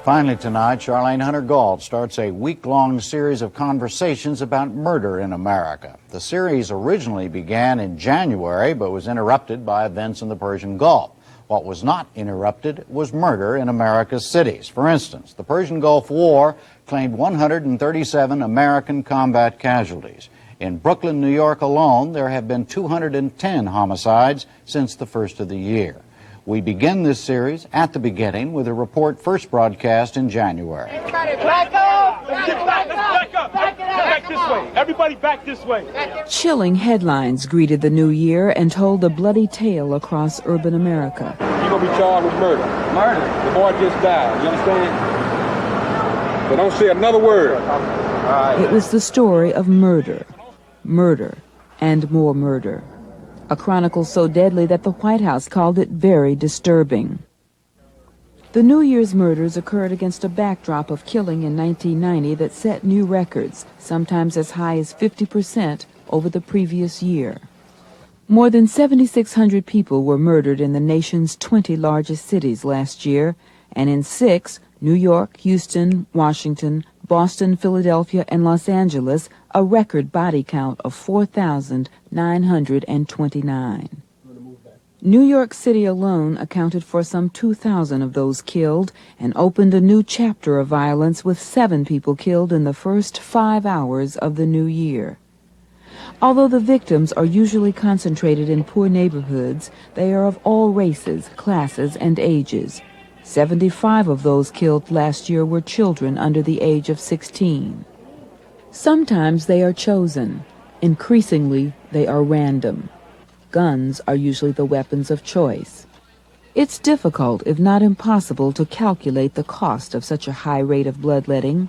Finally tonight, Charlene Hunter-Gault starts a week-long series of conversations about murder in America. The series originally began in January, but was interrupted by events in the Persian Gulf. What was not interrupted was murder in America's cities. For instance, the Persian Gulf War claimed 137 American combat casualties. In Brooklyn, New York alone, there have been 210 homicides since the first of the year. We begin this series at the beginning with a report first broadcast in January. Everybody back up! Back up! Back this way! Everybody back this way! Chilling headlines greeted the new year and told a bloody tale across urban America. You're going to be charged with murder. Murder? The boy just died. You understand? So don't say another word. It was the story of murder, murder, and more murder. A chronicle so deadly that the White House called it very disturbing. The New Year's murders occurred against a backdrop of killing in 1990 that set new records, sometimes as high as 50% over the previous year. More than 7,600 people were murdered in the nation's 20 largest cities last year, and in 6, New York, Houston, Washington, Boston, Philadelphia, and Los Angeles, a record body count of 4,929. New York City alone accounted for some 2,000 of those killed and opened a new chapter of violence with 7 people killed in the first 5 hours of the new year. Although the victims are usually concentrated in poor neighborhoods, they are of all races, classes, and ages. 75 of those killed last year were children under the age of 16. Sometimes they are chosen. Increasingly, they are random. Guns are usually the weapons of choice. It's difficult, if not impossible, to calculate the cost of such a high rate of bloodletting.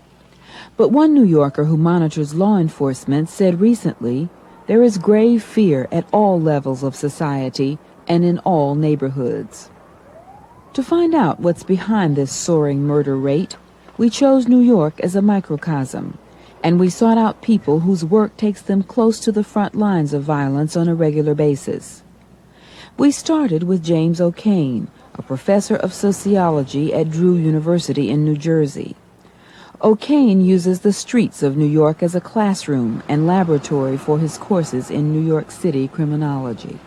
But one New Yorker who monitors law enforcement said recently, there is grave fear at all levels of society and in all neighborhoods. To find out what's behind this soaring murder rate, we chose New York as a microcosm, and we sought out people whose work takes them close to the front lines of violence on a regular basis. We started with James O'Kane, a professor of sociology at Drew University in New Jersey. O'Kane uses the streets of New York as a classroom and laboratory for his courses in New York City criminology.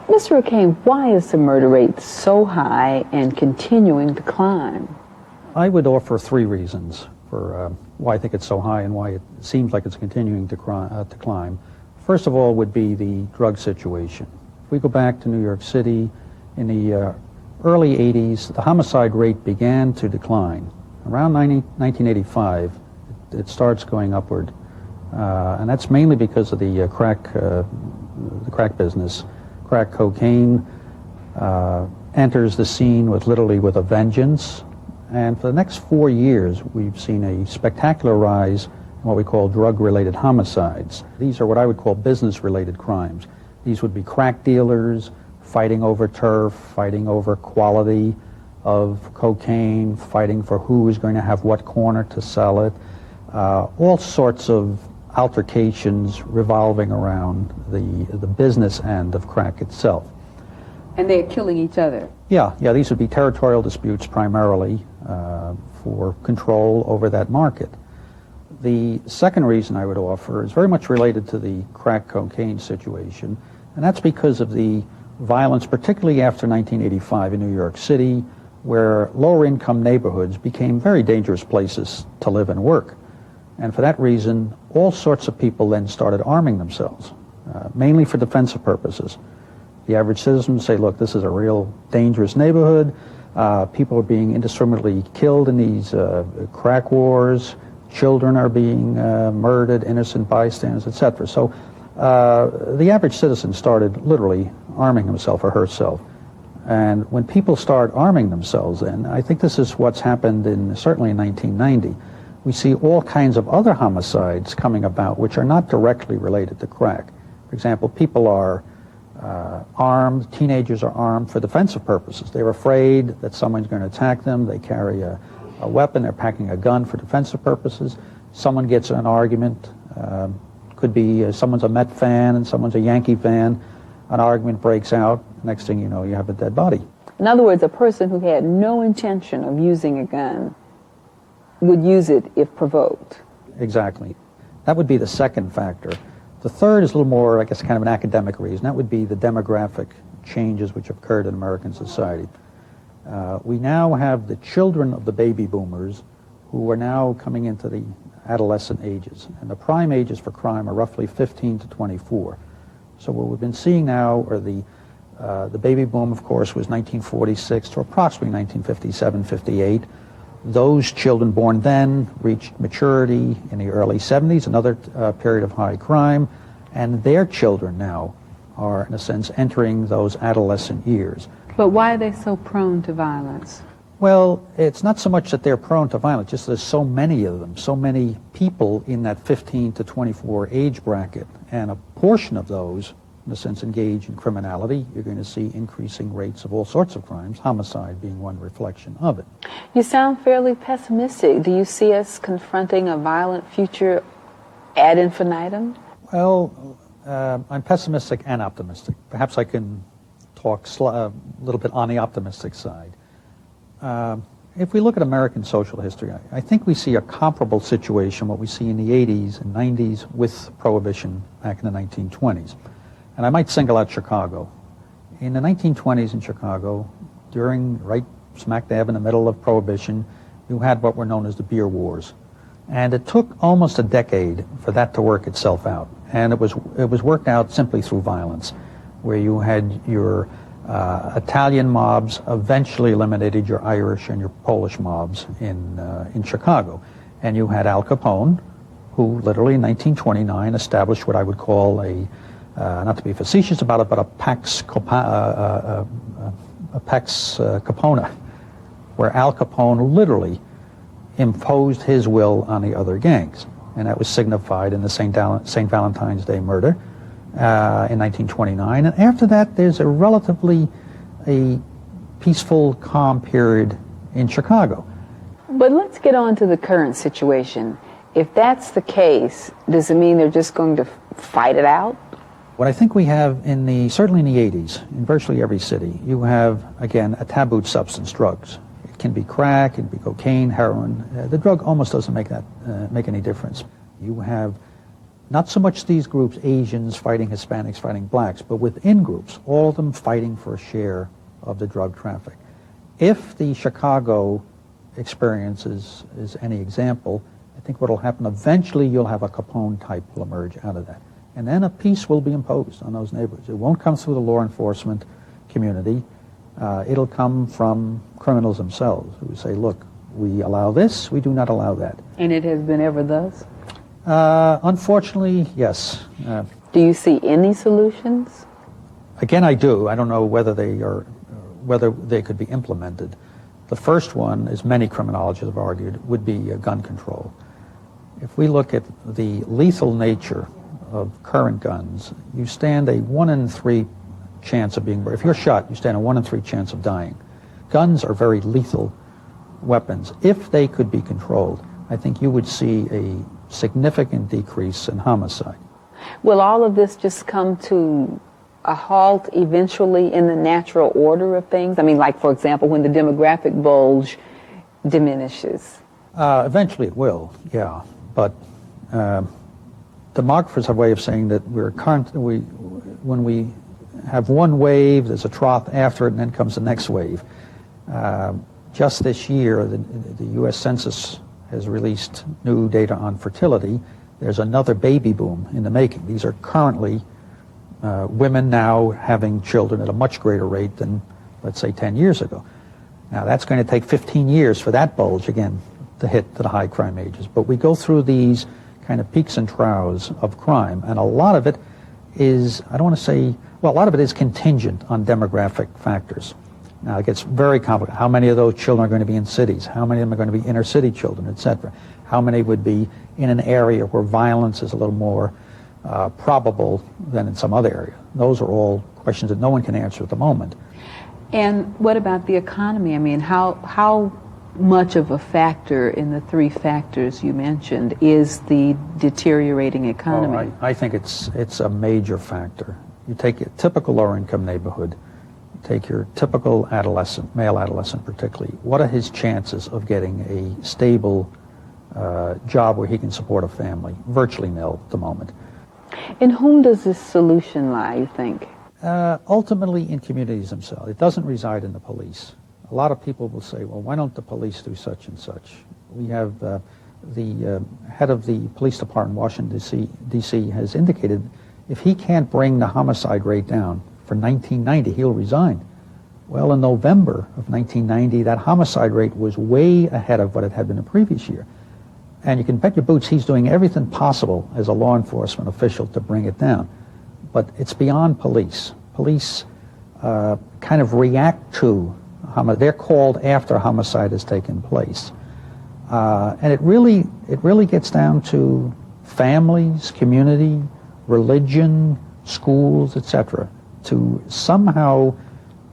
Mr. O'Kane, why is the murder rate so high and continuing to climb? I would offer 3 reasons for why I think it's so high and why it seems like it's continuing to climb. First of all would be the drug situation. If we go back to New York City, in the early 80s, the homicide rate began to decline. Around 1985, it starts going upward, and that's mainly because of the crack business. Crack cocaine enters the scene literally with a vengeance, and for the next 4 years we've seen a spectacular rise in what we call drug-related homicides. These are what I would call business-related crimes. These would be crack dealers fighting over turf, fighting over quality of cocaine, fighting for who is going to have what corner to sell it, all sorts of altercations revolving around the business end of crack itself. And they're killing each other? Yeah, these would be territorial disputes primarily for control over that market. The second reason I would offer is very much related to the crack cocaine situation, and that's because of the violence, particularly after 1985 in New York City, where lower income neighborhoods became very dangerous places to live and work. And for that reason, all sorts of people then started arming themselves, mainly for defensive purposes. The average citizen would say, look, this is a real dangerous neighborhood. People are being indiscriminately killed in these crack wars. Children are being murdered, innocent bystanders, etc. So the average citizen started literally arming himself or herself. And when people start arming themselves then, I think this is what's happened certainly in 1990. We see all kinds of other homicides coming about which are not directly related to crack. For example, people are armed, teenagers are armed for defensive purposes. They're afraid that someone's going to attack them. They carry a weapon, they're packing a gun for defensive purposes. Someone gets in an argument, could be someone's a Met fan and someone's a Yankee fan. An argument breaks out, next thing you know, you have a dead body. In other words, a person who had no intention of using a gun would use it if provoked. Exactly. That would be the second factor. The third is a little more, I guess, kind of an academic reason. That would be the demographic changes which have occurred in American society. We now have the children of the baby boomers who are now coming into the adolescent ages. And the prime ages for crime are roughly 15 to 24. So what we've been seeing now are the baby boom, of course, was 1946 to approximately 1957, 58. Those children born then reached maturity in the early 70s, another period of high crime, and their children now are, in a sense, entering those adolescent years. But why are they so prone to violence? Well, it's not so much that they're prone to violence, just there's so many of them, so many people in that 15 to 24 age bracket, and a portion of those, in a sense, engage in criminality. You're going to see increasing rates of all sorts of crimes, homicide being one reflection of it. You sound fairly pessimistic. Do you see us confronting a violent future ad infinitum? Well, I'm pessimistic and optimistic. Perhaps I can talk a little bit on the optimistic side. If we look at American social history, I think we see a comparable situation, what we see in the 80s and 90s with Prohibition back in the 1920s. And I might single out Chicago. In the 1920s in Chicago, right smack dab in the middle of Prohibition, you had what were known as the beer wars. And it took almost a decade for that to work itself out. And it was worked out simply through violence, where you had your Italian mobs eventually eliminated your Irish and your Polish mobs in Chicago. And you had Al Capone, who literally in 1929 established what I would call a, not to be facetious about it, but a pax capona, where Al Capone literally imposed his will on the other gangs. And that was signified in the St. Valentine's Day murder in 1929. And after that, there's a relatively peaceful, calm period in Chicago. But let's get on to the current situation. If that's the case, does it mean they're just going to fight it out? What I think we have certainly in the 80s, in virtually every city, you have, again, a tabooed substance, drugs. It can be crack, it can be cocaine, heroin. The drug almost doesn't make any difference. You have not so much these groups, Asians fighting Hispanics, fighting blacks, but within groups, all of them fighting for a share of the drug traffic. If the Chicago experience is any example, I think what will happen, eventually you'll have a Capone type will emerge out of that. And then a peace will be imposed on those neighborhoods. It won't come through the law enforcement community. It'll come from criminals themselves who say, look, we allow this, we do not allow that. And it has been ever thus? Unfortunately, yes. Do you see any solutions? Again, I do. I don't know whether they could be implemented. The first one, as many criminologists have argued, would be gun control. If we look at the lethal nature of current guns, you stand a 1 in 3 chance of being, if you're shot, you stand a 1 in 3 chance of dying. Guns are very lethal weapons. If they could be controlled, I think you would see a significant decrease in homicide. Will all of this just come to a halt eventually in the natural order of things? I mean, like, for example, when the demographic bulge diminishes. Eventually it will, yeah. But demographers have a way of saying that when we have one wave, there's a trough after it, and then comes the next wave. Just this year, the U.S. Census has released new data on fertility. There's another baby boom in the making. These are currently women now having children at a much greater rate than, let's say, 10 years ago. Now, that's going to take 15 years for that bulge, again, to hit to the high crime ages. But we go through these kind of peaks and troughs of crime, and a lot of it is, I don't want to say, well, a lot of it is contingent on demographic factors. Now, it gets very complicated. How many of those children are going to be in cities? How many of them are going to be inner city children, etc.? How many would be in an area where violence is a little more probable than in some other area? Those are all questions that no one can answer at the moment. And what about the economy? I mean, how much of a factor in the 3 factors you mentioned is the deteriorating economy? I think it's a major factor. You take a typical lower-income neighborhood, take your typical adolescent, male adolescent particularly, what are his chances of getting a stable job where he can support a family? Virtually nil at the moment. In whom does this solution lie, you think? Ultimately in communities themselves. It doesn't reside in the police. A lot of people will say, well, why don't the police do such and such? We have the head of the police department in Washington, D.C. has indicated if he can't bring the homicide rate down for 1990, he'll resign. Well, in November of 1990, that homicide rate was way ahead of what it had been the previous year. And you can bet your boots he's doing everything possible as a law enforcement official to bring it down. But it's beyond police. Police kind of react to homicide. They're called after homicide has taken place. And it really gets down to families, community, religion, schools, etc., to somehow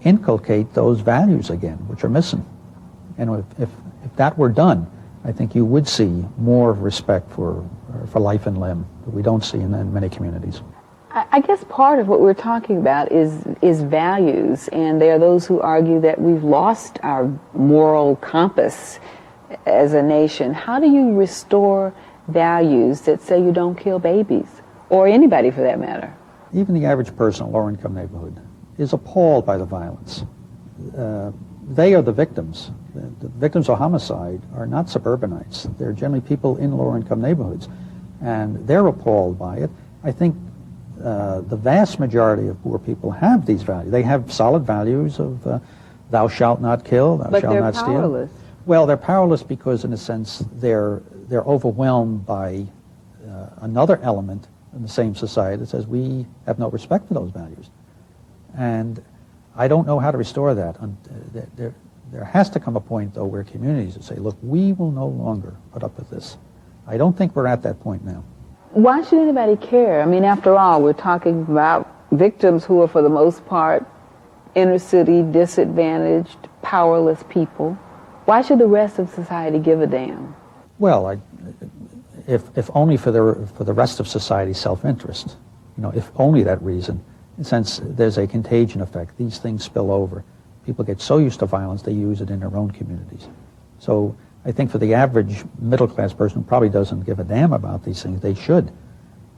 inculcate those values again, which are missing. And if that were done, I think you would see more respect for life and limb that we don't see in many communities. I guess part of what we're talking about is values, and there are those who argue that we've lost our moral compass as a nation. How do you restore values that say you don't kill babies, or anybody for that matter? Even the average person in a lower-income neighborhood is appalled by the violence. They are the victims. The victims of homicide are not suburbanites. They're generally people in lower-income neighborhoods, and they're appalled by it. I think the vast majority of poor people have these values. They have solid values of thou shalt not kill, thou shalt not steal. But they're powerless. Well, they're powerless because, in a sense, they're overwhelmed by another element in the same society that says we have no respect for those values. And I don't know how to restore that. There has to come a point, though, where communities will say, look, we will no longer put up with this. I don't think we're at that point now. Why should anybody care? I mean, after all, we're talking about victims who are, for the most part, inner city, disadvantaged, powerless people. Why should the rest of society give a damn? Well, if only for the rest of society's self-interest. You know, if only that reason. Since there's a contagion effect, these things spill over. People get so used to violence, they use it in their own communities. So I think for the average middle-class person who probably doesn't give a damn about these things, they should.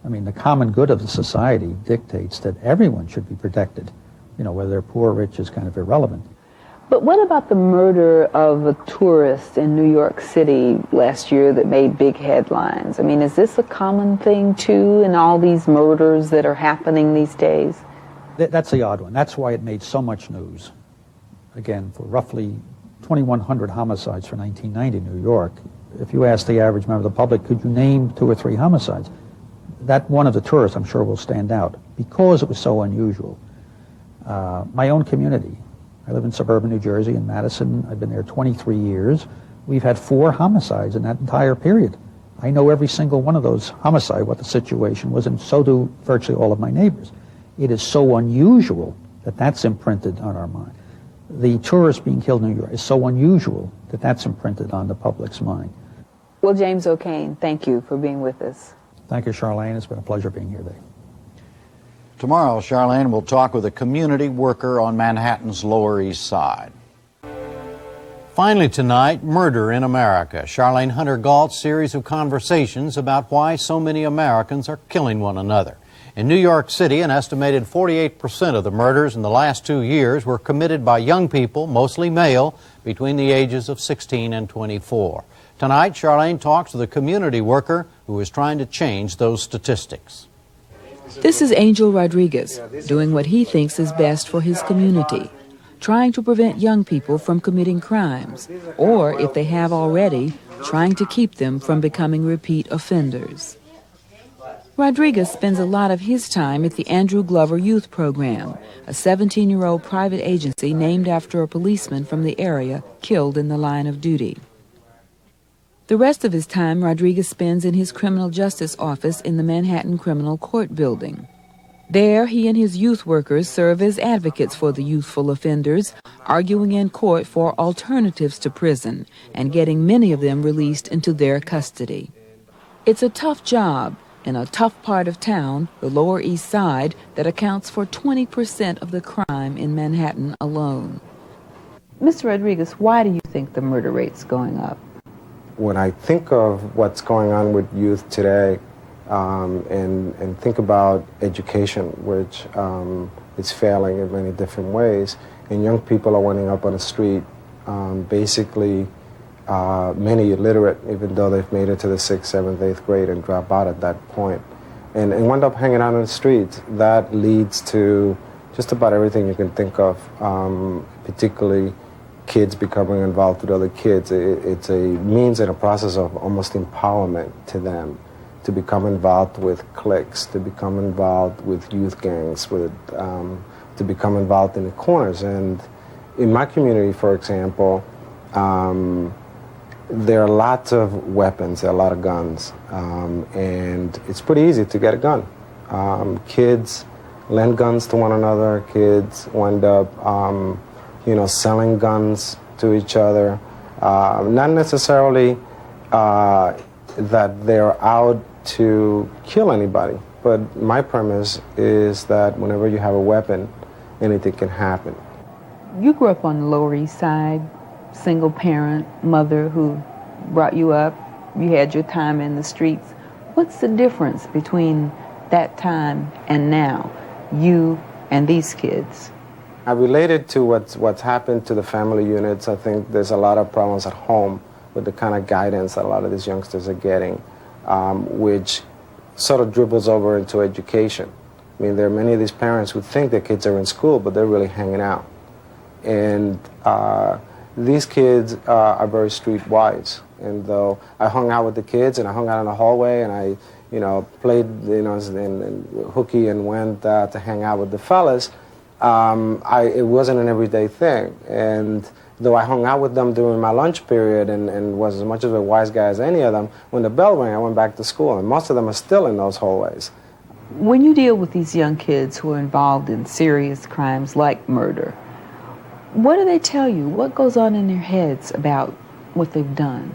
I mean, the common good of the society dictates that everyone should be protected. You know, whether they're poor or rich is kind of irrelevant. But what about the murder of a tourist in New York City last year that made big headlines? I mean, is this a common thing, too, in all these murders that are happening these days? That's the odd one. That's why it made so much news. Again, for roughly 2,100 homicides for 1990 in New York, if you ask the average member of the public, could you name 2 or 3 homicides? That one of the tourists, I'm sure, will stand out because it was so unusual. My own community, I live in suburban New Jersey, in Madison. I've been there 23 years. We've had 4 homicides in that entire period. I know every single one of those homicides, what the situation was, and so do virtually all of my neighbors. It is so unusual that that's imprinted on our mind. The tourist being killed in New York is so unusual that that's imprinted on the public's mind. Well, James O'Kane, thank you for being with us. Thank you, Charlene. It's been a pleasure being here today. Tomorrow, Charlene will talk with a community worker on Manhattan's Lower East Side. Finally tonight, murder in America. Charlene Hunter-Galt's series of conversations about why so many Americans are killing one another. In New York City, an estimated 48% of the murders in the last 2 years were committed by young people, mostly male, between the ages of 16 and 24. Tonight, Charlene talks to the community worker who is trying to change those statistics. This is Angel Rodriguez, doing what he thinks is best for his community, trying to prevent young people from committing crimes, or, if they have already, trying to keep them from becoming repeat offenders. Rodriguez spends a lot of his time at the Andrew Glover Youth Program, a 17-year-old private agency named after a policeman from the area killed in the line of duty. The rest of his time Rodriguez spends in his criminal justice office in the Manhattan Criminal Court Building. There, he and his youth workers serve as advocates for the youthful offenders, arguing in court for alternatives to prison and getting many of them released into their custody. It's a tough job, in a tough part of town, the Lower East Side, that accounts for 20% of the crime in Manhattan alone. Mr. Rodriguez, why do you think the murder rate's going up? When I think of what's going on with youth today, and think about education, which is failing in many different ways, and young people are winding up on the street, basically many illiterate, even though they've made it to the 6th, 7th, 8th grade and drop out at that point, and wind up hanging out on the streets. That leads to just about everything you can think of, particularly kids becoming involved with other kids. It's a means and a process of almost empowerment to them to become involved with cliques, to become involved with youth gangs, to become involved in the corners. And in my community, for example, there are lots of weapons, there are a lot of guns, and it's pretty easy to get a gun. Kids lend guns to one another, kids wind up selling guns to each other. Not necessarily that they're out to kill anybody, but my premise is that whenever you have a weapon, anything can happen. You grew up on the Lower East Side, single parent, mother who brought you up. You had your time in the streets. What's the difference between that time and now, you and these kids? I related to what's happened to the family units. I think there's a lot of problems at home with the kind of guidance that a lot of these youngsters are getting, which sort of dribbles over into education. I mean, there are many of these parents who think their kids are in school, but they're really hanging out. And these kids are very streetwise. And though I hung out with the kids and I hung out in the hallway and I, played, in hooky and went to hang out with the fellas, it wasn't an everyday thing. And though I hung out with them during my lunch period and was as much of a wise guy as any of them, when the bell rang, I went back to school, and most of them are still in those hallways. When you deal with these young kids who are involved in serious crimes like murder, what do they tell you? What goes on in their heads about what they've done?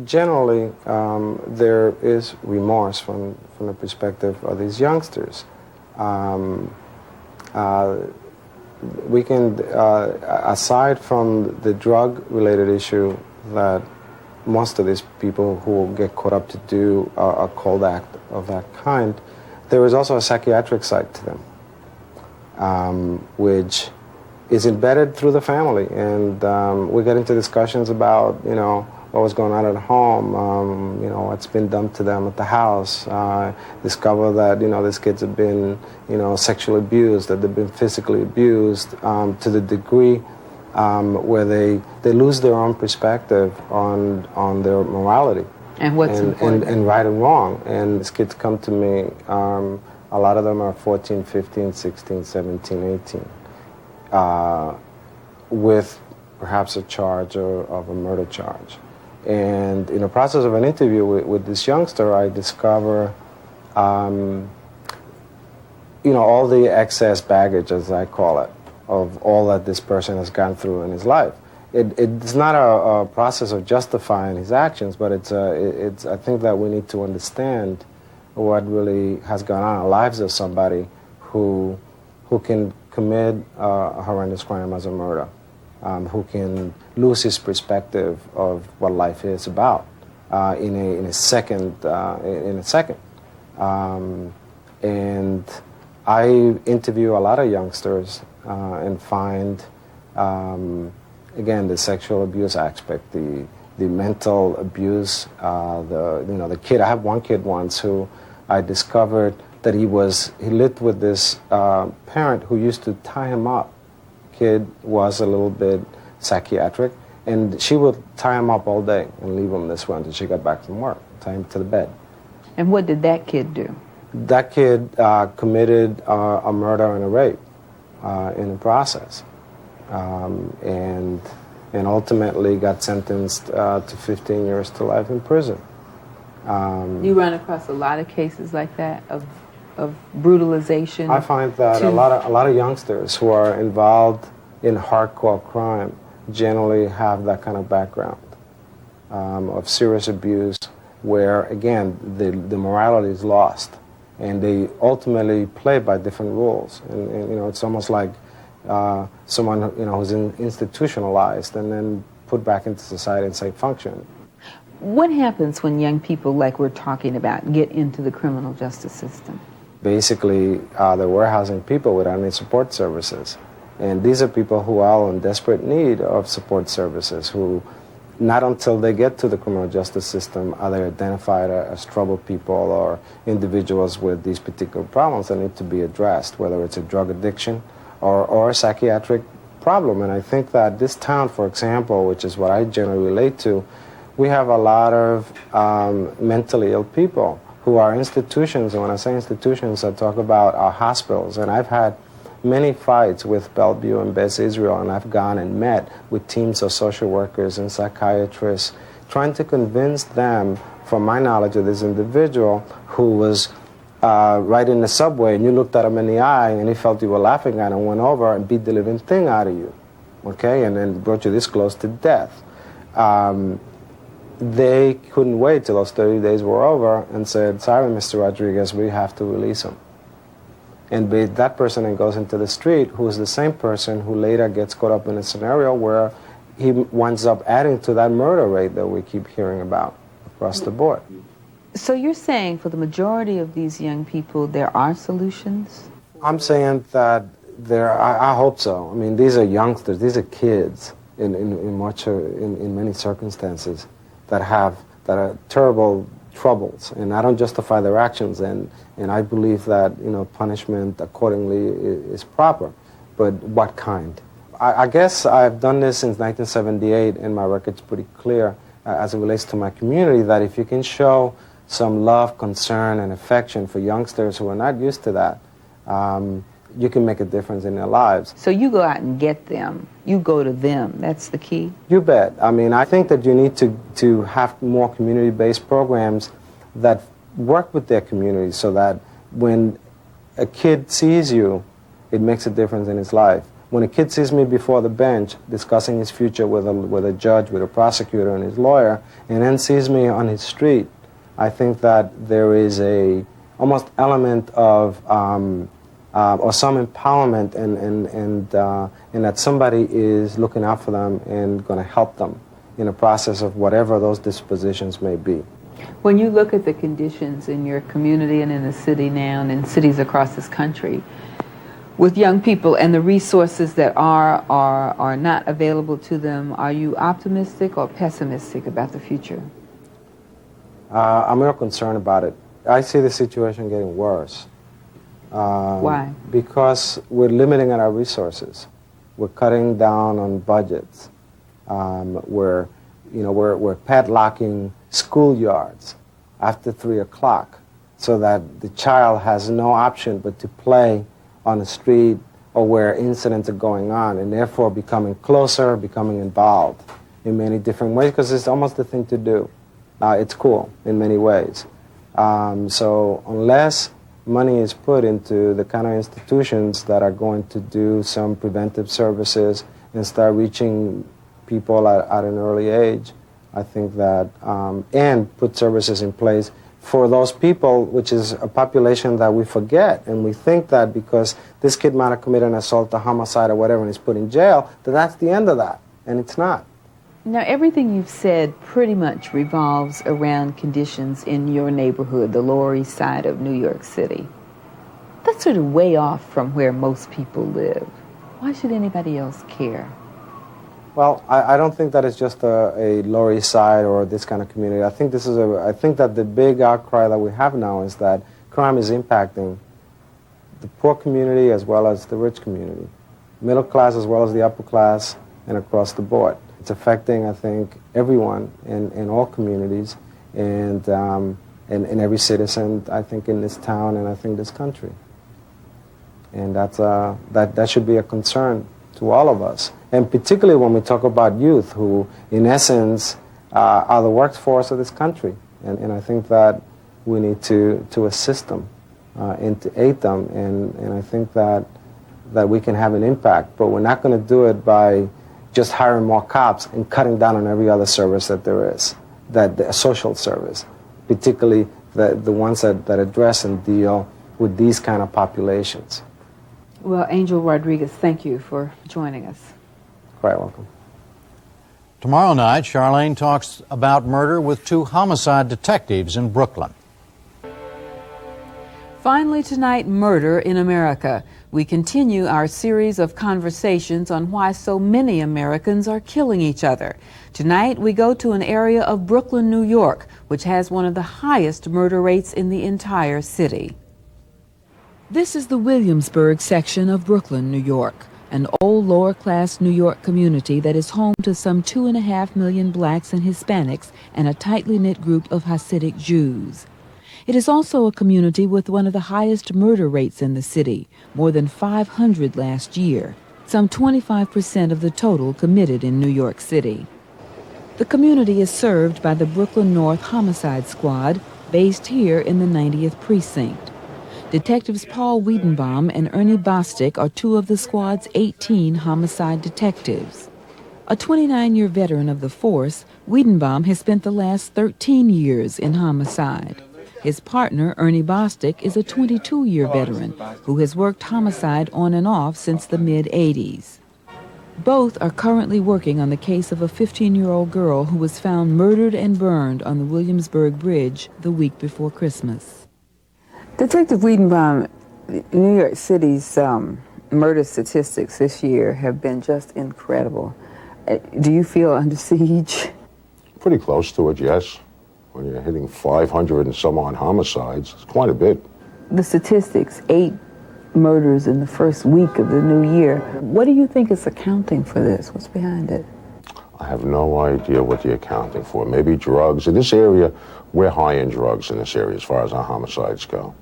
Generally, there is remorse from the perspective of these youngsters. We can, aside from the drug-related issue that most of these people who get caught up to do a cold act of that kind, there is also a psychiatric side to them, which is embedded through the family. And we get into discussions about, what was going on at home, what's been done to them at the house, discover that, these kids have been, sexually abused, that they've been physically abused to the degree where they lose their own perspective on their morality. And what's important. And right and wrong. And these kids come to me, a lot of them are 14, 15, 16, 17, 18, with perhaps a charge of a murder charge. And in the process of an interview with this youngster, I discover, all the excess baggage, as I call it, of all that this person has gone through in his life. It's not a process of justifying his actions, but I think that we need to understand what really has gone on in the lives of somebody who can commit a horrendous crime as a murder. Who can lose his perspective of what life is about in a second. And I interview a lot of youngsters and find, again, the sexual abuse aspect, the mental abuse, the kid. I have one kid once who I discovered that he lived with this parent who used to tie him up. Kid was a little bit psychiatric, and she would tie him up all day and leave him this way until she got back from work, tie him to the bed. And what did that kid do? That kid committed a murder and a rape in the process, and ultimately got sentenced to 15 years to life in prison. You run across a lot of cases like that of brutalization. I find that a lot of youngsters who are involved in hardcore crime generally have that kind of background of serious abuse, where, again, the morality is lost. And they ultimately play by different rules. And you know, it's almost like someone, you know, who's institutionalized and then put back into society and say function. What happens when young people, like we're talking about, get into the criminal justice system? Basically, they're warehousing people without any support services. And these are people who are in desperate need of support services, who not until they get to the criminal justice system are they identified as troubled people or individuals with these particular problems that need to be addressed, whether it's a drug addiction or a psychiatric problem. And I think that this town, for example, which is what I generally relate to, we have a lot of mentally ill people who are institutions. And when I say institutions, I talk about our hospitals. And I've had many fights with Bellevue and Beth Israel, and I've gone and met with teams of social workers and psychiatrists, trying to convince them, from my knowledge of this individual who was right in the subway, and you looked at him in the eye, and he felt you were laughing at him, went over and beat the living thing out of you, okay, and then brought you this close to death. They couldn't wait till those 30 days were over and said, sorry, Mr. Rodriguez, we have to release him. And that person then goes into the street, who is the same person who later gets caught up in a scenario where he winds up adding to that murder rate that we keep hearing about across the board. So you're saying for the majority of these young people, there are solutions? I'm saying that I hope so. I mean, these are youngsters, these are kids in many circumstances that are terrible troubles, and I don't justify their actions, and I believe that, you know, punishment accordingly is proper, but what kind? I guess I've done this since 1978, and my record's pretty clear as it relates to my community, that if you can show some love, concern, and affection for youngsters who are not used to that, you can make a difference in their lives. So you go out and get them. You go to them. That's the key? You bet. I mean, I think that you need to have more community-based programs that work with their community so that when a kid sees you, it makes a difference in his life. When a kid sees me before the bench discussing his future with a judge, with a prosecutor, and his lawyer, and then sees me on his street, I think that there is a almost element of or some empowerment and that somebody is looking out for them and going to help them in a process of whatever those dispositions may be. When you look at the conditions in your community and in the city now and in cities across this country, with young people and the resources that are not available to them, are you optimistic or pessimistic about the future? I'm real concerned about it. I see the situation getting worse. Why? Because we're limiting our resources. We're cutting down on budgets. We're padlocking schoolyards after 3 o'clock so that the child has no option but to play on the street or where incidents are going on, and therefore becoming closer, becoming involved in many different ways, because it's almost the thing to do. It's cool in many ways. So unless money is put into the kind of institutions that are going to do some preventive services and start reaching people at an early age, I think that, and put services in place for those people, which is a population that we forget, and we think that because this kid might have committed an assault, a homicide, or whatever, and he's put in jail, that's the end of that, and it's not. Now, everything you've said pretty much revolves around conditions in your neighborhood, the Lower East Side of New York City. That's sort of way off from where most people live. Why should anybody else care? Well, I don't think that it's just a Lower East Side or this kind of community. I think that the big outcry that we have now is that crime is impacting the poor community as well as the rich community, middle class as well as the upper class, and across the board. It's affecting, I think, everyone in all communities and every citizen, I think, in this town and I think this country. And that should be a concern to all of us. And particularly when we talk about youth who, in essence, are the workforce of this country. And I think that we need to assist them and to aid them. And I think that we can have an impact. But we're not going to do it by just hiring more cops and cutting down on every other service that there is, a social service. particularly the ones that address and deal with these kind of populations. Well, Angel Rodriguez, thank you for joining us. Quite welcome. Tomorrow night, Charlene talks about murder with 2 homicide detectives in Brooklyn. Finally tonight, murder in America. We continue our series of conversations on why so many Americans are killing each other. Tonight, we go to an area of Brooklyn, New York, which has one of the highest murder rates in the entire city. This is the Williamsburg section of Brooklyn, New York, an old lower-class New York community that is home to some 2.5 million blacks and Hispanics and a tightly knit group of Hasidic Jews. It is also a community with one of the highest murder rates in the city, more than 500 last year, some 25% of the total committed in New York City. The community is served by the Brooklyn North Homicide Squad, based here in the 90th Precinct. Detectives Paul Wiedenbaum and Ernie Bostic are 2 of the squad's 18 homicide detectives. A 29-year veteran of the force, Wiedenbaum has spent the last 13 years in homicide. His partner, Ernie Bostic, is a 22-year veteran who has worked homicide on and off since the mid-'80s. Both are currently working on the case of a 15-year-old girl who was found murdered and burned on the Williamsburg Bridge the week before Christmas. Detective Wiedenbaum, New York City's murder statistics this year have been just incredible. Do you feel under siege? Pretty close to it, yes. When you're hitting 500 and some odd homicides, it's quite a bit. The statistics, 8 murders in the first week of the new year. What do you think is accounting for this? What's behind it? I have no idea what they're accounting for. Maybe drugs. In this area, we're high in drugs in this area as far as our homicides go.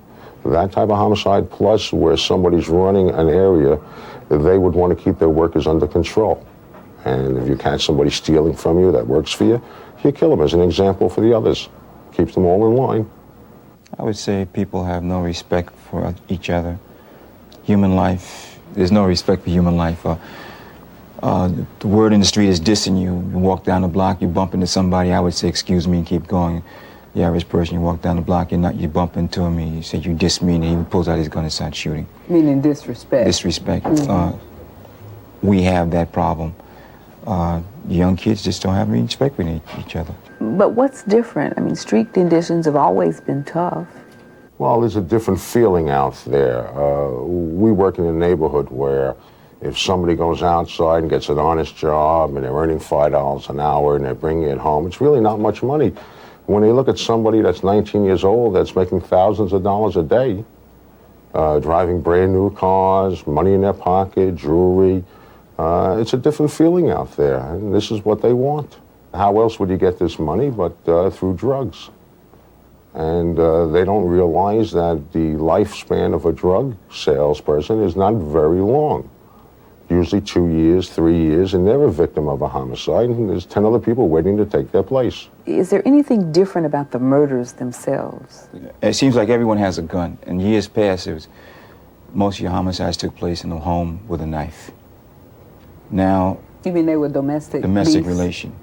That type of homicide, plus where somebody's running an area, they would want to keep their workers under control. And if you catch somebody stealing from you that works for you, you kill them as an example for the others. Keeps them all in line. I would say people have no respect for each other. Human life, there's no respect for human life. The word in the street is dissing you. You walk down the block, you bump into somebody, I would say, excuse me, and keep going. The average person, you walk down the block, you bump into him, and you say, you diss me, and he pulls out his gun and starts shooting. Meaning disrespect. Disrespect. We have that problem. Young kids just don't have any respect for each other. But what's different? I mean, street conditions have always been tough. Well, there's a different feeling out there. We work in a neighborhood where if somebody goes outside and gets an honest job and they're earning $5 an hour and they're bringing it home, it's really not much money. When you look at somebody that's 19 years old that's making thousands of dollars a day, driving brand new cars, money in their pocket, jewelry, it's a different feeling out there, and this is what they want. How else would you get this money but through drugs? And they don't realize that the lifespan of a drug salesperson is not very long. Usually 2 years, 3 years, and they're a victim of a homicide, and there's 10 other people waiting to take their place. Is there anything different about the murders themselves? It seems like everyone has a gun. In years past, most of your homicides took place in a home with a knife. Now... You mean they were domestic? Domestic relation.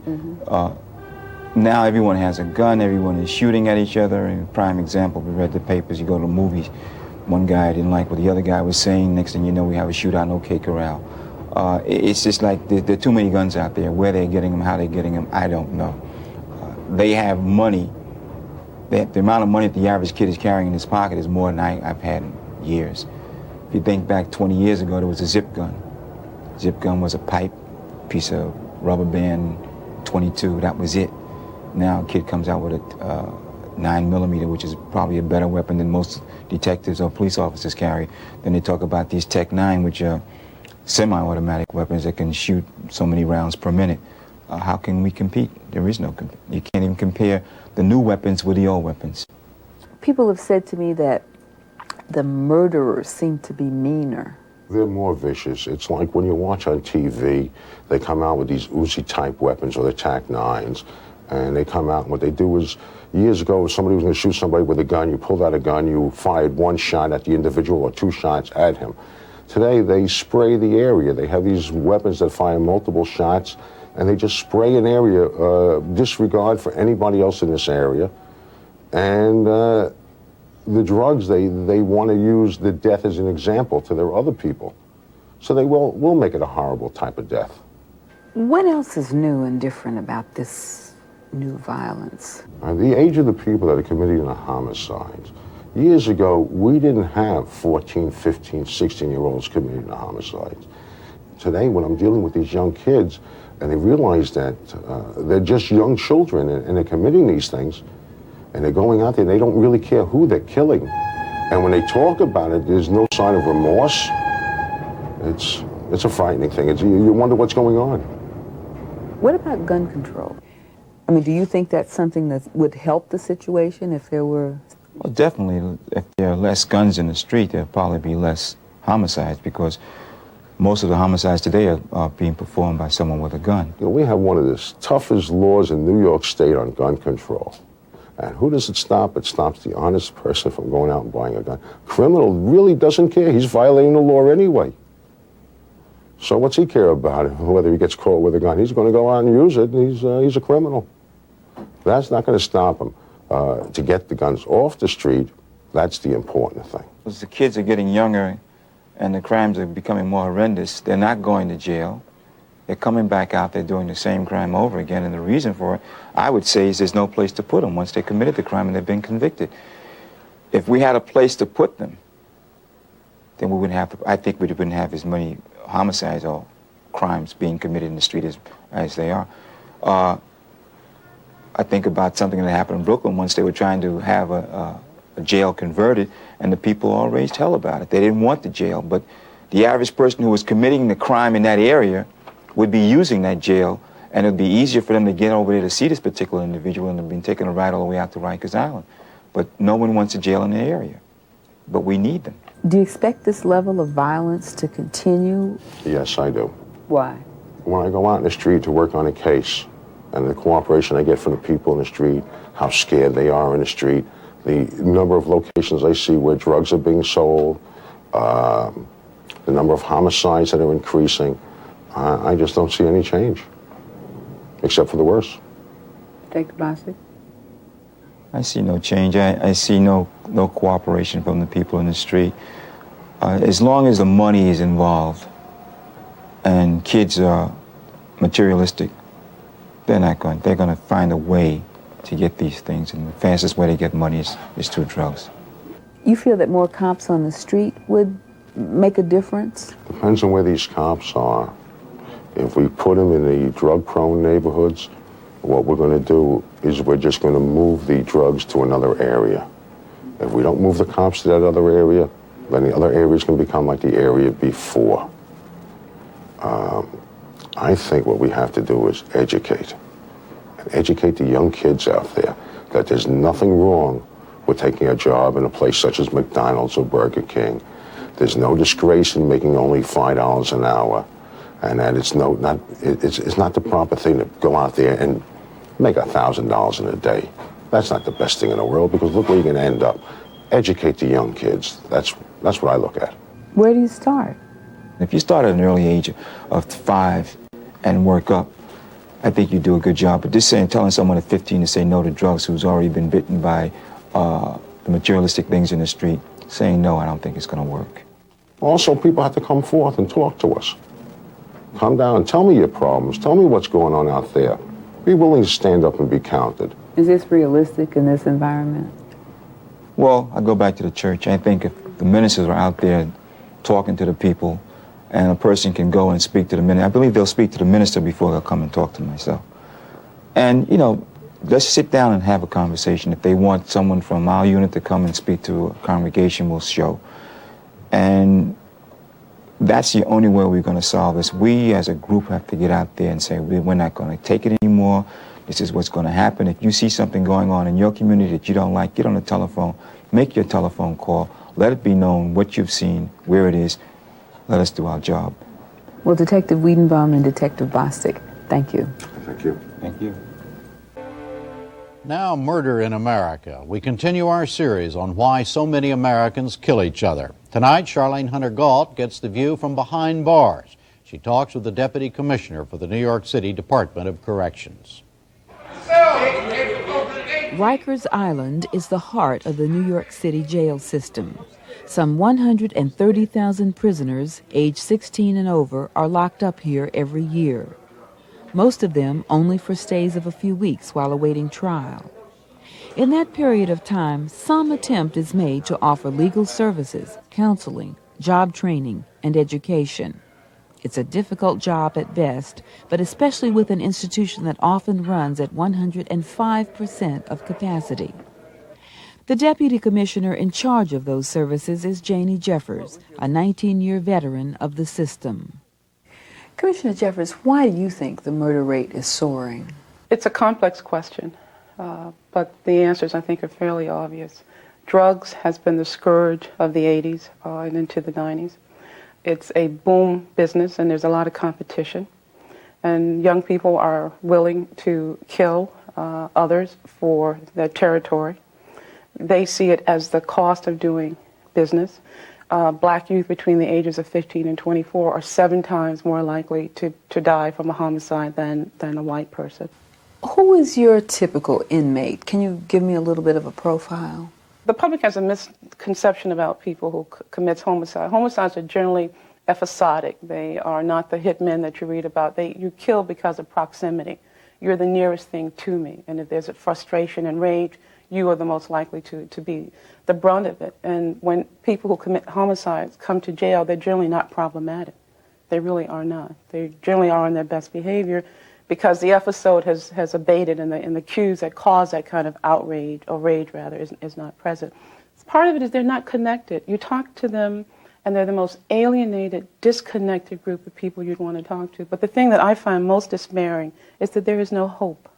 Now everyone has a gun, everyone is shooting at each other. And a prime example, we read the papers, you go to the movies, one guy didn't like what the other guy was saying, next thing you know we have a shootout in OK Corral. It's just like there are too many guns out there. Where they're getting them, how they're getting them, I don't know. They have money. The amount of money that the average kid is carrying in his pocket is more than I've had in years. If you think back 20 years ago, there was a zip gun. Zip gun was a pipe, piece of rubber band, 22, that was it. Now a kid comes out with a 9mm, which is probably a better weapon than most detectives or police officers carry. Then they talk about these Tech 9, which are semi-automatic weapons that can shoot so many rounds per minute. How can we compete? There is no compete. You can't even compare the new weapons with the old weapons. People have said to me that the murderers seem to be meaner. They're more vicious. It's like when you watch on TV, they come out with these Uzi-type weapons or the Tech 9s, and they come out and what they do is, years ago, if somebody was going to shoot somebody with a gun, you pulled out a gun, you fired one shot at the individual or 2 shots at him. Today, they spray the area. They have these weapons that fire multiple shots, and they just spray an area, disregard for anybody else in this area, And the drugs, they want to use the death as an example to their other people. So they will make it a horrible type of death. What else is new and different about this new violence? The age of the people that are committing the homicides. Years ago, we didn't have 14, 15, 16-year-olds committing the homicides. Today, when I'm dealing with these young kids, and they realize that they're just young children and they're committing these things, and they're going out there and they don't really care who they're killing. And when they talk about it, there's no sign of remorse. It's a frightening thing. You wonder what's going on. What about gun control? I mean, do you think that's something that would help the situation if there were... Well, definitely, if there are less guns in the street, there'll probably be less homicides, because most of the homicides today are being performed by someone with a gun. You know, we have one of the toughest laws in New York State on gun control. And who does it stop? It stops the honest person from going out and buying a gun. Criminal really doesn't care. He's violating the law anyway. So what's he care about it, whether he gets caught with a gun? He's going to go out and use it, and he's a criminal. That's not going to stop him. To get the guns off the street, that's the important thing. As the kids are getting younger and the crimes are becoming more horrendous, they're not going to jail. They're coming back out there doing the same crime over again, and the reason for it, I would say, is there's no place to put them once they committed the crime and they've been convicted. If we had a place to put them, then we wouldn't have to, I think we wouldn't have as many homicides or crimes being committed in the street as they are. I think about something that happened in Brooklyn once. They were trying to have a jail converted, and the people all raised hell about it. They didn't want the jail, but the average person who was committing the crime in that area would be using that jail, and it would be easier for them to get over there to see this particular individual and have been taking a ride all the way out to Rikers Island. But no one wants a jail in the area, but we need them. Do you expect this level of violence to continue? Yes, I do. Why? When I go out in the street to work on a case, and the cooperation I get from the people in the street, how scared they are in the street, the number of locations I see where drugs are being sold, the number of homicides that are increasing, I just don't see any change, except for the worse. Detective Bostick? I see no change. I see no cooperation from the people in the street. As long as the money is involved and kids are materialistic, they're going to find a way to get these things, and the fastest way to get money is through drugs. You feel that more cops on the street would make a difference? Depends on where these cops are. If we put them in the drug-prone neighborhoods, what we're going to do is we're just going to move the drugs to another area. If we don't move the cops to that other area, then the other area is going to become like the area before. I think what we have to do is educate. And educate the young kids out there that there's nothing wrong with taking a job in a place such as McDonald's or Burger King. There's no disgrace in making only $5 an hour. And that it's not the proper thing to go out there and make $1,000 in a day. That's not the best thing in the world, because look where you're going to end up. Educate the young kids. That's what I look at. Where do you start? If you start at an early age of 5 and work up, I think you do a good job. But just telling someone at 15 to say no to drugs who's already been bitten by the materialistic things in the street, saying no, I don't think it's going to work. Also, people have to come forth and talk to us. Come down and tell me your problems. Tell me what's going on out there. Be willing to stand up and be counted. Is this realistic in this environment? Well, I go back to the church. I think if the ministers are out there talking to the people, and a person can go and speak to the minister, I believe they'll speak to the minister before they'll come and talk to myself. And, you know, let's sit down and have a conversation. If they want someone from our unit to come and speak to a congregation, we'll show. And that's the only way we're going to solve this. We as a group have to get out there and say, we're not going to take it anymore. This is what's going to happen. If you see something going on in your community that you don't like, get on the telephone, make your telephone call, let it be known what you've seen, where it is. Let us do our job. Well, Detective Wiedenbaum and Detective Bostick, thank you. Thank you. Thank you. Now, murder in America. We continue our series on why so many Americans kill each other. Tonight, Charlene Hunter-Gault gets the view from behind bars. She talks with the Deputy Commissioner for the New York City Department of Corrections. Rikers Island is the heart of the New York City jail system. Some 130,000 prisoners aged 16 and over are locked up here every year. Most of them only for stays of a few weeks while awaiting trial. In that period of time, some attempt is made to offer legal services, counseling, job training, and education. It's a difficult job at best, but especially with an institution that often runs at 105% of capacity. The deputy commissioner in charge of those services is Janie Jeffers, a 19-year veteran of the system. Commissioner Jeffers, why do you think the murder rate is soaring? It's a complex question, but the answers, I think, are fairly obvious. Drugs has been the scourge of the 80s and into the 90s. It's a boom business, and there's a lot of competition. And young people are willing to kill others for their territory. They see it as the cost of doing business. Black youth between the ages of 15 and 24 are 7 times more likely to die from a homicide than a white person. Who is your typical inmate? Can you give me a little bit of a profile? The public has a misconception about people who commit homicide. Homicides are generally episodic. They are not the hitmen that you read about. You kill because of proximity. You're the nearest thing to me, and if there's a frustration and rage, you are the most likely to be the brunt of it. And when people who commit homicides come to jail, they're generally not problematic. They really are not. They generally are on their best behavior because the episode has abated and the cues that cause that kind of outrage, or rage rather, is not present. Part of it is they're not connected. You talk to them and they're the most alienated, disconnected group of people you'd want to talk to. But the thing that I find most dismaying is that there is no hope.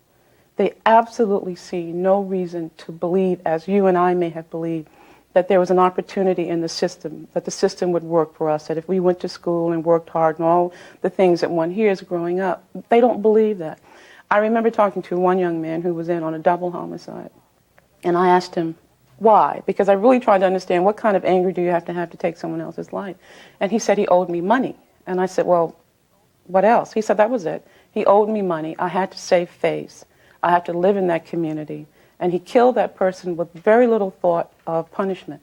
They absolutely see no reason to believe, as you and I may have believed, that there was an opportunity in the system, that the system would work for us, that if we went to school and worked hard and all the things that one hears growing up, they don't believe that. I remember talking to one young man who was in on a double homicide, and I asked him why, because I really tried to understand what kind of anger do you have to take someone else's life. And he said he owed me money. And I said, well, what else? He said that was it. He owed me money. I had to save face. I have to live in that community. And he killed that person with very little thought of punishment.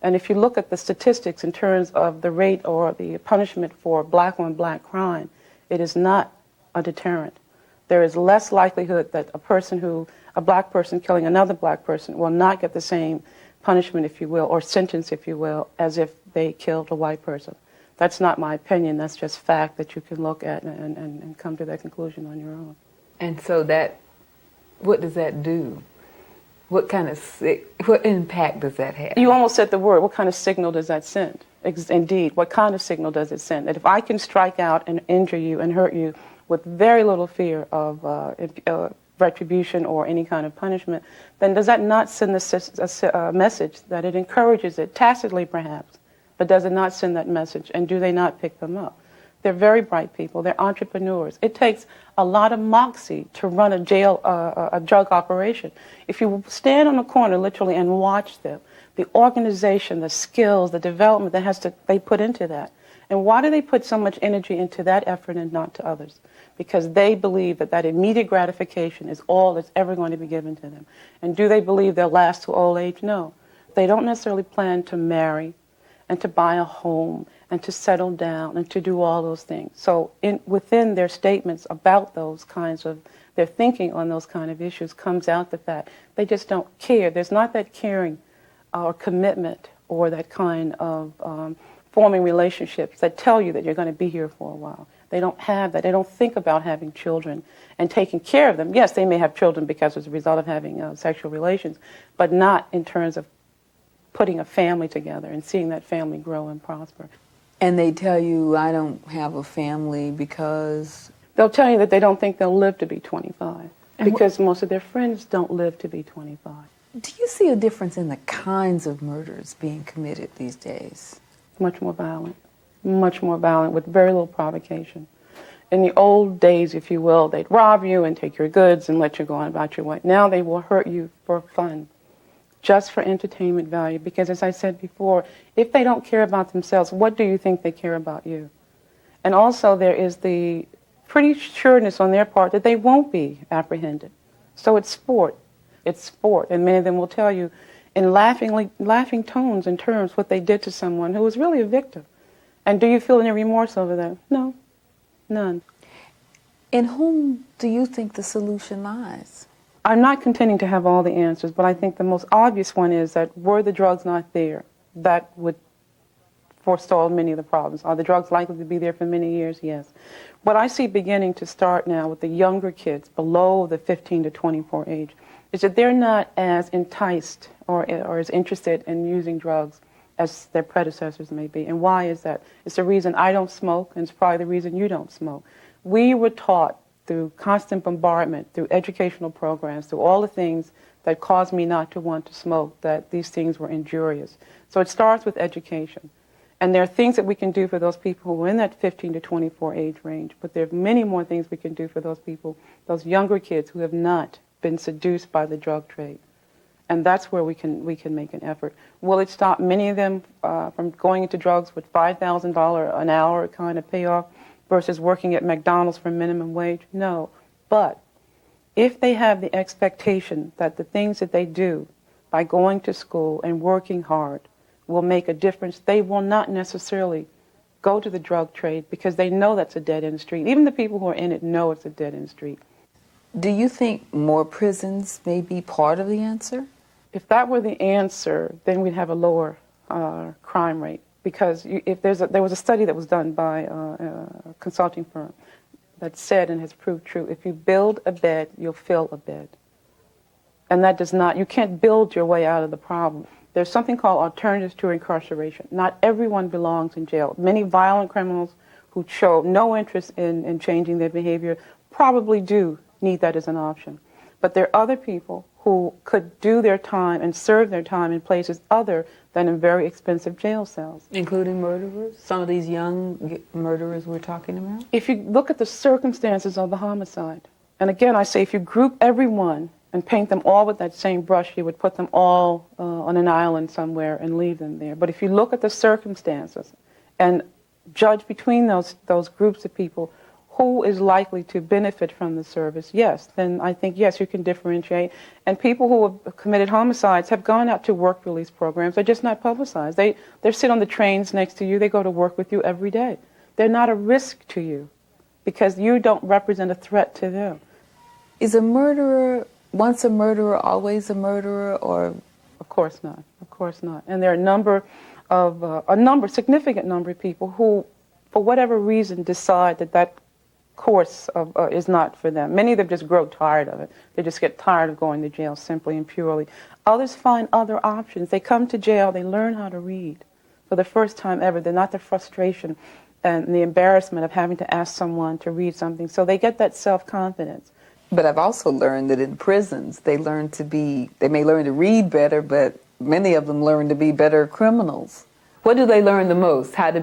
And if you look at the statistics in terms of the rate or the punishment for black-on-black crime, it is not a deterrent. There is less likelihood that a black person killing another black person will not get the same punishment, if you will, or sentence, if you will, as if they killed a white person. That's not my opinion. That's just fact that you can look at and come to that conclusion on your own. And so what does that do? What impact does that have? You almost said the word. What kind of signal does that send? Indeed, what kind of signal does it send? That if I can strike out and injure you and hurt you with very little fear of retribution or any kind of punishment, then does that not send a message that it encourages it, tacitly perhaps, but does it not send that message? And do they not pick them up? They're very bright people. They're entrepreneurs. It takes a lot of moxie to run a drug operation. If you stand on a corner literally and watch them, the organization, the skills, the development they put into that. And why do they put so much energy into that effort and not to others? Because they believe that immediate gratification is all that's ever going to be given to them. And do they believe they'll last to old age? No. They don't necessarily plan to marry and to buy a home and to settle down and to do all those things. So within their statements about those kinds of, their thinking on those kind of issues comes out the fact they just don't care. There's not that caring or commitment or that kind of forming relationships that tell you that you're going to be here for a while. They don't have that. They don't think about having children and taking care of them. Yes, they may have children because as a result of having sexual relations, but not in terms of putting a family together and seeing that family grow and prosper. And they tell you, I don't have a family because... They'll tell you that they don't think they'll live to be 25 because most of their friends don't live to be 25. Do you see a difference in the kinds of murders being committed these days? Much more violent with very little provocation. In the old days, if you will, they'd rob you and take your goods and let you go on about your way. Now they will hurt you for fun, just for entertainment value, because as I said before, if they don't care about themselves, what do you think they care about you? And also there is the pretty sureness on their part that they won't be apprehended. So it's sport. It's sport. And many of them will tell you in laughing tones and terms what they did to someone who was really a victim. And do you feel any remorse over that? No, none. In whom do you think the solution lies? I'm not contending to have all the answers, but I think the most obvious one is that were the drugs not there, that would forestall many of the problems. Are the drugs likely to be there for many years? Yes. What I see beginning to start now with the younger kids below the 15 to 24 age is that they're not as enticed or as interested in using drugs as their predecessors may be. And why is that? It's the reason I don't smoke, and it's probably the reason you don't smoke. We were taught through constant bombardment, through educational programs, through all the things that caused me not to want to smoke, that these things were injurious. So it starts with education. And there are things that we can do for those people who are in that 15 to 24 age range, but there are many more things we can do for those people, those younger kids who have not been seduced by the drug trade. And that's where we can make an effort. Will it stop many of them from going into drugs with $5,000 an hour kind of payoff versus working at McDonald's for minimum wage? No. But if they have the expectation that the things that they do by going to school and working hard will make a difference, they will not necessarily go to the drug trade because they know that's a dead-end street. Even the people who are in it know it's a dead-end street. Do you think more prisons may be part of the answer? If that were the answer, then we'd have a lower crime rate. Because there was a study that was done by a consulting firm that said, and has proved true, if you build a bed, you'll fill a bed. And that does not, you can't build your way out of the problem. There's something called alternatives to incarceration. Not everyone belongs in jail. Many violent criminals who show no interest in changing their behavior probably do need that as an option. But there are other people who could do their time and serve their time in places other than in very expensive jail cells. Including murderers? Some of these young murderers we're talking about? If you look at the circumstances of the homicide, and again I say if you group everyone and paint them all with that same brush, you would put them all on an island somewhere and leave them there. But if you look at the circumstances and judge between those groups of people who is likely to benefit from the service, yes, then I think, yes, you can differentiate. And people who have committed homicides have gone out to work release programs. They're just not publicized. They sit on the trains next to you. They go to work with you every day. They're not a risk to you because you don't represent a threat to them. Is a murderer, once a murderer, always a murderer, or? Of course not. Of course not. And there are a significant number of people who, for whatever reason, decide that course is not for them. Many of them just grow tired of it. They just get tired of going to jail simply and purely. Others find other options. They come to jail, they learn how to read for the first time ever. They're not the frustration and the embarrassment of having to ask someone to read something. So they get that self-confidence. But I've also learned that in prisons, they may learn to read better, but many of them learn to be better criminals. What do they learn the most? How to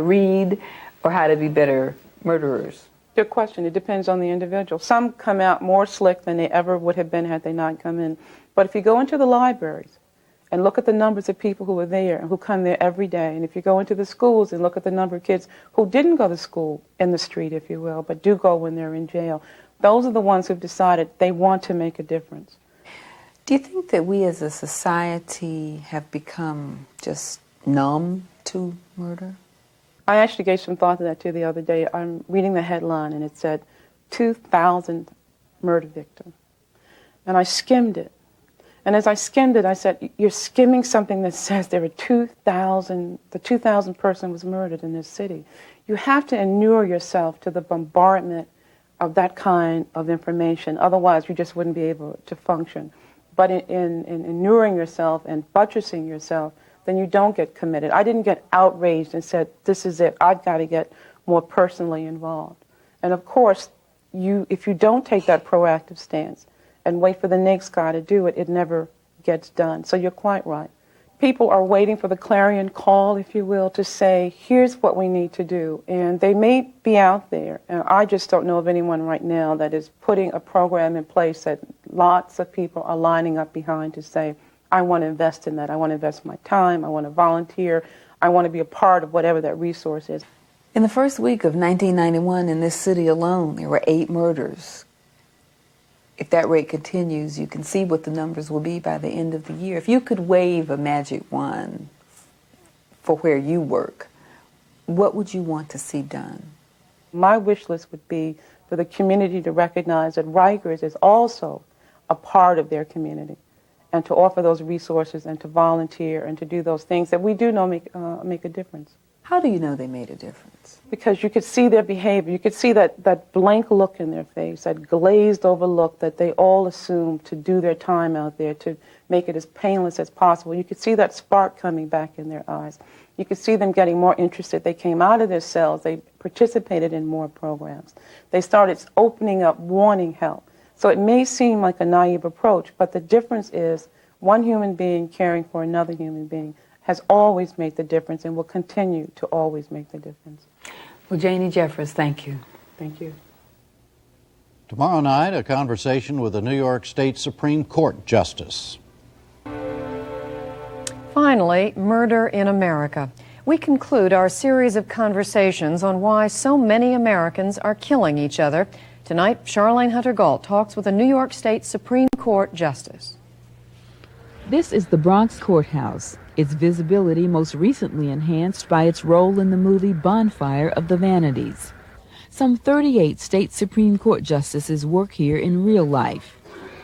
read or how to be better murderers? Good question. It depends on the individual. Some come out more slick than they ever would have been had they not come in. But if you go into the libraries and look at the numbers of people who are there and who come there every day, and if you go into the schools and look at the number of kids who didn't go to school in the street, if you will, but do go when they're in jail, those are the ones who've decided they want to make a difference. Do you think that we as a society have become just numb to murder? I actually gave some thought to that too the other day. I'm reading the headline and it said 2,000 murder victims. And I skimmed it. And as I skimmed it, I said, you're skimming something that says there are 2,000, the 2,000th person was murdered in this city. You have to inure yourself to the bombardment of that kind of information. Otherwise, you just wouldn't be able to function. But in inuring yourself and buttressing yourself, then you don't get committed. I didn't get outraged and said, this is it, I've got to get more personally involved. And of course, if you don't take that proactive stance and wait for the next guy to do it, it never gets done. So you're quite right. People are waiting for the clarion call, if you will, to say, here's what we need to do. And they may be out there, and I just don't know of anyone right now that is putting a program in place that lots of people are lining up behind to say, I want to invest in that. I want to invest my time. I want to volunteer. I want to be a part of whatever that resource is. In the first week of 1991 in this city alone, there were 8 murders. if that rate continues, you can see what the numbers will be by the end of the year. If you could wave a magic wand for where you work, what would you want to see done? My wish list would be for the community to recognize that Rikers is also a part of their community, and to offer those resources and to volunteer and to do those things that we do know make a difference. How do you know they made a difference? Because you could see their behavior. You could see that blank look in their face, that glazed over look that they all assume to do their time out there, to make it as painless as possible. You could see that spark coming back in their eyes. You could see them getting more interested. They came out of their cells. They participated in more programs. They started opening up, wanting help. So it may seem like a naive approach, but the difference is one human being caring for another human being has always made the difference and will continue to always make the difference. Well, Janie Jeffers, thank you. Thank you. Tomorrow night, a conversation with a New York State Supreme Court justice. Finally, murder in America. We conclude our series of conversations on why so many Americans are killing each other. Tonight, Charlayne Hunter-Gault talks with a New York State Supreme Court justice. This is the Bronx Courthouse, its visibility most recently enhanced by its role in the movie Bonfire of the Vanities. Some 38 state Supreme Court justices work here in real life.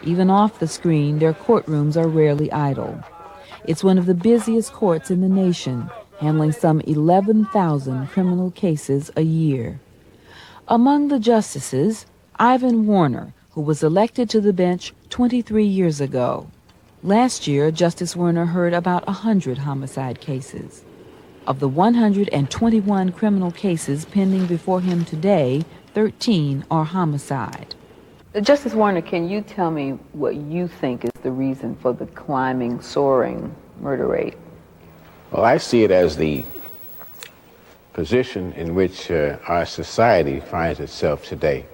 Even off the screen, their courtrooms are rarely idle. It's one of the busiest courts in the nation, handling some 11,000 criminal cases a year. Among the justices, Ivan Warner, who was elected to the bench 23 years ago. Last year, Justice Warner heard about 100 homicide cases. Of the 121 criminal cases pending before him today, 13 are homicide. Justice Warner, can you tell me what you think is the reason for the climbing, soaring murder rate? Well, I see it as the position in which our society finds itself today.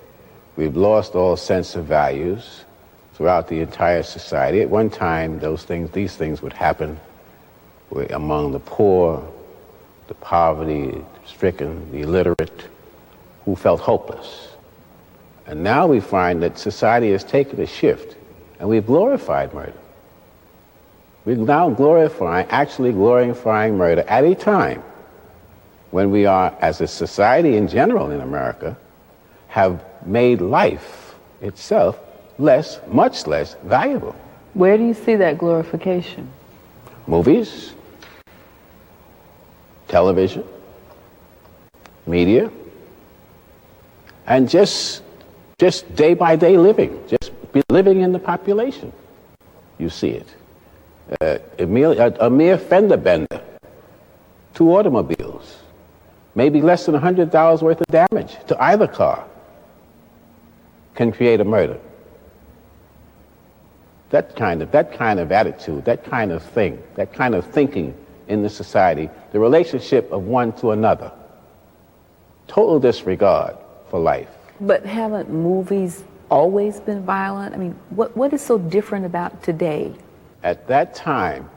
We've lost all sense of values throughout the entire society. At one time, these things would happen among the poor, the poverty-stricken, the illiterate, who felt hopeless. And now we find that society has taken a shift, and we've glorified murder. We're now actually glorifying murder at a time when we are, as a society in general in America, have made life itself much less valuable. Where do you see that glorification? Movies, television, media, and just day-by-day living, just living in the population. You see it. A mere fender bender, 2 automobiles, maybe less than $100 worth of damage to either car can create a murder. That kind of attitude, that kind of thing, that kind of thinking in the society, the relationship of one to another, total disregard for life. But haven't movies always been violent? I mean, what is so different about today? At that time,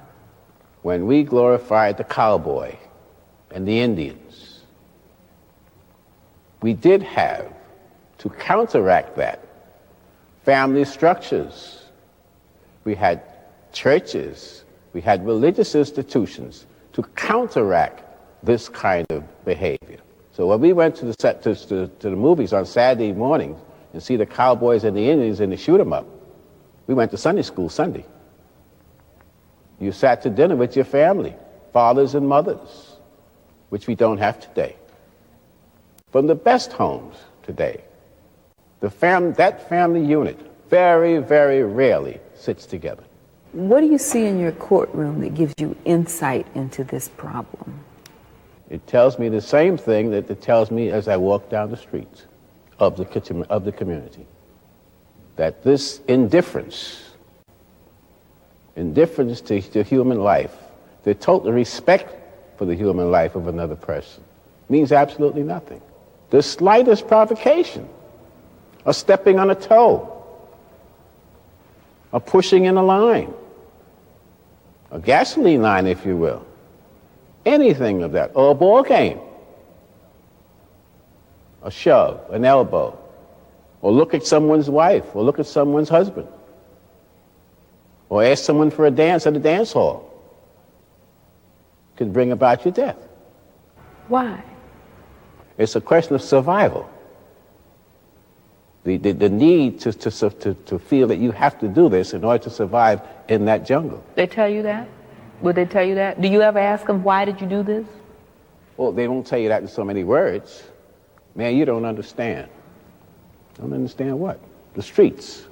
when we glorified the cowboy and the Indians, we did have, to counteract that, family structures. We had churches, we had religious institutions to counteract this kind of behavior. So when we went to the movies on Saturday morning and see the cowboys and the Indians and to shoot them up, we went to Sunday school Sunday. You sat to dinner with your family, fathers and mothers, which we don't have today. From the best homes today, that family unit very, very rarely sits together. What do you see in your courtroom that gives you insight into this problem? It tells me the same thing that it tells me as I walk down the streets of the community. That this indifference to human life, the total respect for the human life of another person, means absolutely nothing. The slightest provocation, a stepping on a toe, a pushing in a line, a gasoline line, if you will, anything of that, or a ball game, a shove, an elbow, or look at someone's wife, or look at someone's husband, or ask someone for a dance at a dance hall. Can bring about your death. Why? It's a question of survival. The need to feel that you have to do this in order to survive in that jungle. They tell you that? Would they tell you that? Do you ever ask them, why did you do this? Well, they don't tell you that in so many words. Man, you don't understand. Don't understand what? The streets.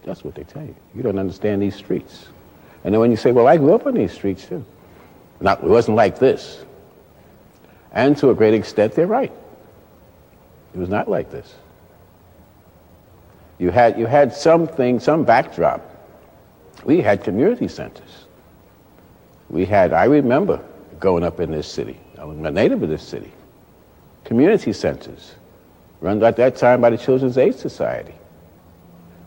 That's what they tell you. You don't understand these streets. And then when you say, well, I grew up on these streets too. It wasn't like this. And to a great extent, they're right. It was not like this. You had something, some backdrop. We had community centers. I remember growing up in this city. I was a native of this city. Community centers, run at that time by the Children's Aid Society.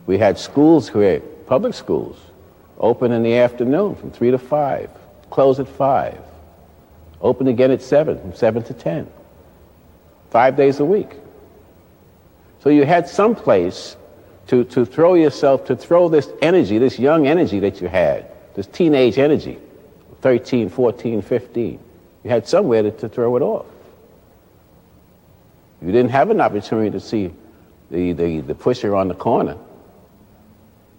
We had schools here, public schools, open in the afternoon from 3 to 5, close at 5, open again at 7, from 7 to 10, 5 days a week. So you had some place to throw yourself, to throw this energy, this young energy that you had, this teenage energy, 13, 14, 15. You had somewhere to throw it off. You didn't have an opportunity to see the pusher on the corner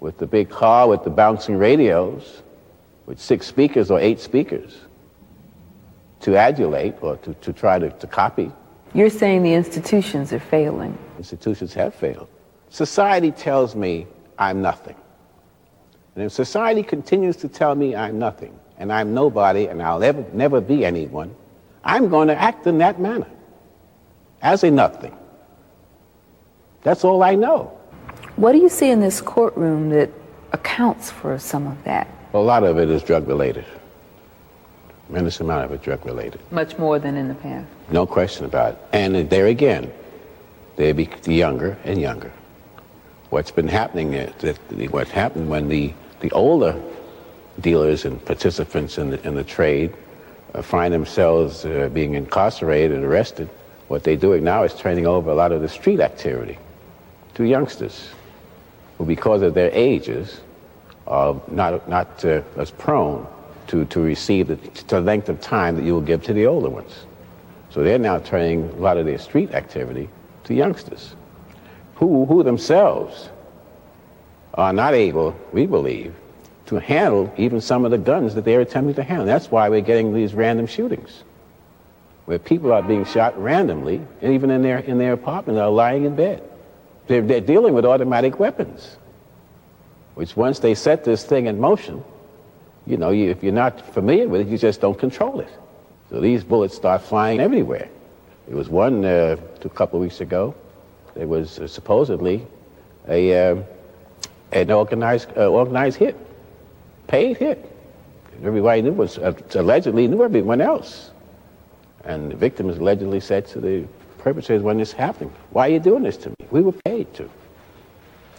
with the big car with the bouncing radios with 6 speakers or 8 speakers to adulate or to try to copy. You're saying the institutions are failing. Institutions have failed. Society tells me I'm nothing. And if society continues to tell me I'm nothing, and I'm nobody, and I'll never be anyone, I'm going to act in that manner, as a nothing. That's all I know. What do you see in this courtroom that accounts for some of that? A lot of it is drug-related. Tremendous amount of it drug-related. Much more than in the past. No question about it. And there again, they be younger and younger. What's been happening is that what happened when the older dealers and participants in the trade find themselves being incarcerated and arrested, what they're doing now is turning over a lot of the street activity to youngsters who, because of their ages, are not as prone to receive the length of time that you will give to the older ones. So they're now turning a lot of their street activity to youngsters who themselves are not able, we believe, to handle even some of the guns that they're attempting to handle. That's why we're getting these random shootings, where people are being shot randomly, and even in their apartment, are lying in bed. They're dealing with automatic weapons, which once they set this thing in motion, you know, if you're not familiar with it, you just don't control it. So these bullets start flying everywhere. There was one a couple of weeks ago. There was supposedly an organized hit, paid hit. Everybody knew allegedly knew everyone else. And the victims allegedly said to the perpetrators when this happened, "Why are you doing this to me? We were paid to."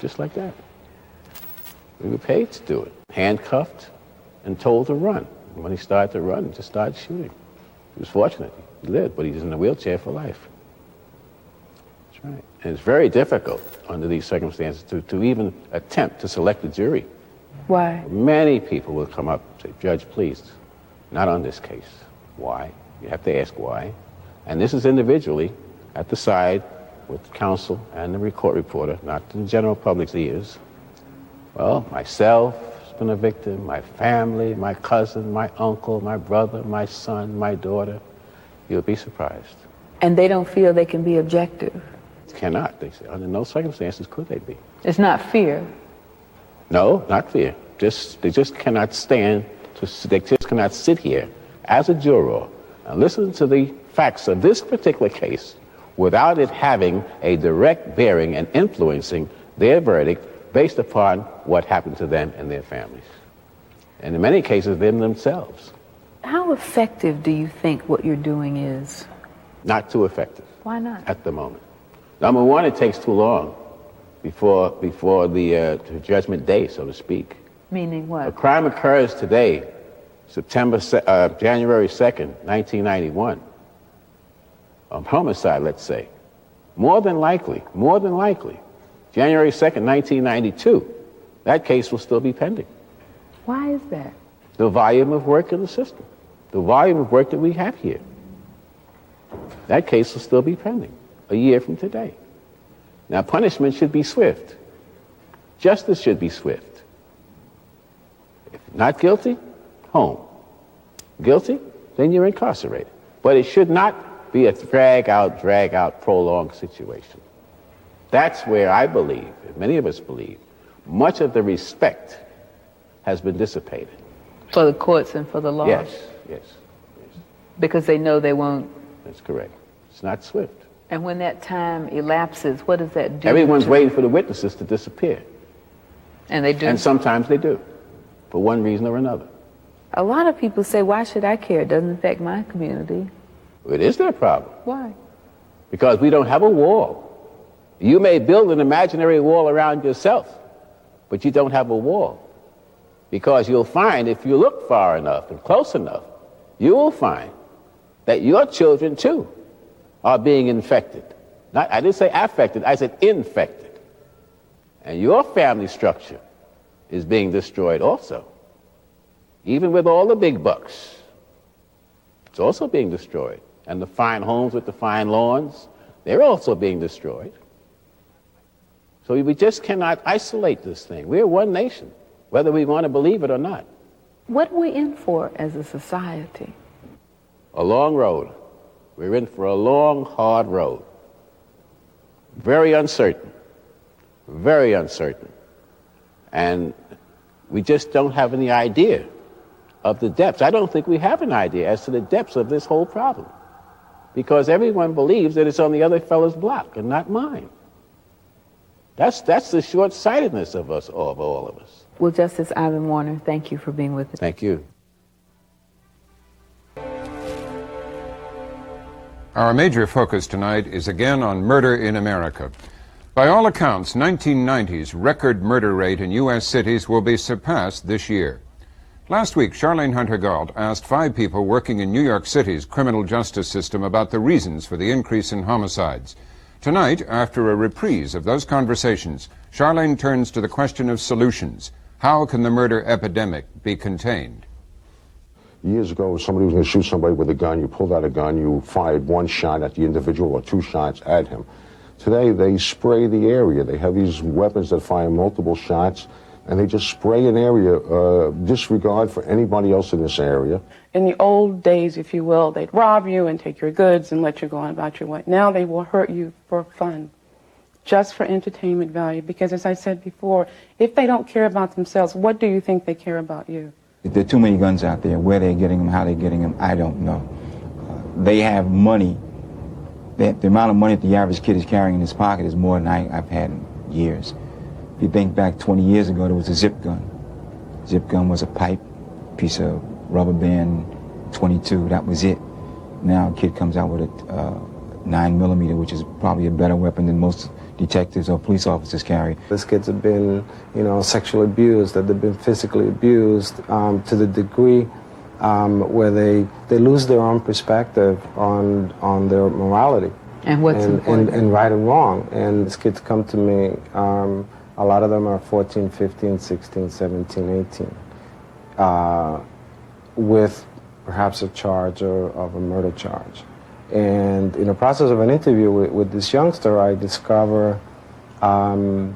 Just like that. We were paid to do it. Handcuffed and told to run. And when he started to run, he just started shooting. He was fortunate. He lived, but he's in a wheelchair for life. That's right. And it's very difficult under these circumstances to even attempt to select a jury. Why? Many people will come up and say, "Judge, please, not on this case." Why? You have to ask why. And this is individually at the side with the counsel and the court reporter, not in the general public's ears. Well, myself has been a victim, my family, my cousin, my uncle, my brother, my son, my daughter. You'll be surprised. And they don't feel they can be objective? Cannot. They say, under no circumstances could they be. It's not fear? No, not fear. They just cannot they just cannot sit here as a juror and listen to the facts of this particular case without it having a direct bearing and influencing their verdict based upon what happened to them and their families. And in many cases, them themselves. How effective do you think what you're doing is? Not too effective. Why not? At the moment. Number one, it takes too long before the judgment day, so to speak. Meaning what? A crime occurs today, January 2nd, 1991. A homicide, let's say. more than likely, January 2nd, 1992, that case will still be pending. Why is that? The volume of work in the system, the volume of work that we have here. That case will still be pending a year from today. Now, punishment should be swift. Justice should be swift. If not guilty, home. Guilty, then you're incarcerated. But it should not be a drag out, prolonged situation. That's where I believe, and many of us believe, much of the respect has been dissipated. For the courts and for the law? Yes. Because they know they won't. That's correct. It's not swift. And when that time elapses, what does that do? Everyone's waiting for the witnesses to disappear. And they do? And sometimes they do, for one reason or another. A lot of people say, why should I care? It doesn't affect my community. It is their problem. Why? Because we don't have a wall. You may build an imaginary wall around yourself, but you don't have a wall. Because you'll find, if you look far enough and close enough, you will find that your children, too, are being infected. I didn't say affected, I said infected. And your family structure is being destroyed also. Even with all the big bucks, it's also being destroyed. And the fine homes with the fine lawns, they're also being destroyed. So we just cannot isolate this thing. We're one nation, whether we want to believe it or not. What are we in for as a society? A long road. We're in for a long, hard road. Very uncertain. Very uncertain. And we just don't have any idea of the depths. I don't think we have an idea as to the depths of this whole problem. Because everyone believes that it's on the other fellow's block and not mine. That's the short-sightedness of us, of all of us. Well, Justice Ivan Warner, thank you for being with us. Thank you. Our major focus tonight is again on murder in America. By all accounts, 1990's record murder rate in U.S. cities will be surpassed this year. Last week, Charlene Hunter-Gault asked 5 people working in New York City's criminal justice system about the reasons for the increase in homicides. Tonight, after a reprise of those conversations, Charlene turns to the question of solutions. How can the murder epidemic be contained? Years ago, somebody was going to shoot somebody with a gun. You pulled out a gun, you fired one shot at the individual or 2 shots at him. Today, they spray the area. They have these weapons that fire multiple shots, and they just spray an area, disregard for anybody else in this area. In the old days, if you will, they'd rob you and take your goods and let you go on about your way. Now they will hurt you for fun, just for entertainment value. Because as I said before, if they don't care about themselves, what do you think they care about you? There are too many guns out there. Where they're getting them, how they're getting them, I don't know. They have money. The amount of money that the average kid is carrying in his pocket is more than I've had in years. If you think back 20 years ago, there was a zip gun. Zip gun was a pipe, piece of rubber band, 22, that was it. Now a kid comes out with a 9mm, which is probably a better weapon than most detectives or police officers carry. These kids have been, sexually abused, that they've been physically abused to the degree where they lose their own perspective on their morality. And what's important. And right and wrong. And these kids come to me, a lot of them are 14, 15, 16, 17, 18, with perhaps a charge of a murder charge. And in the process of an interview with this youngster, I discover, all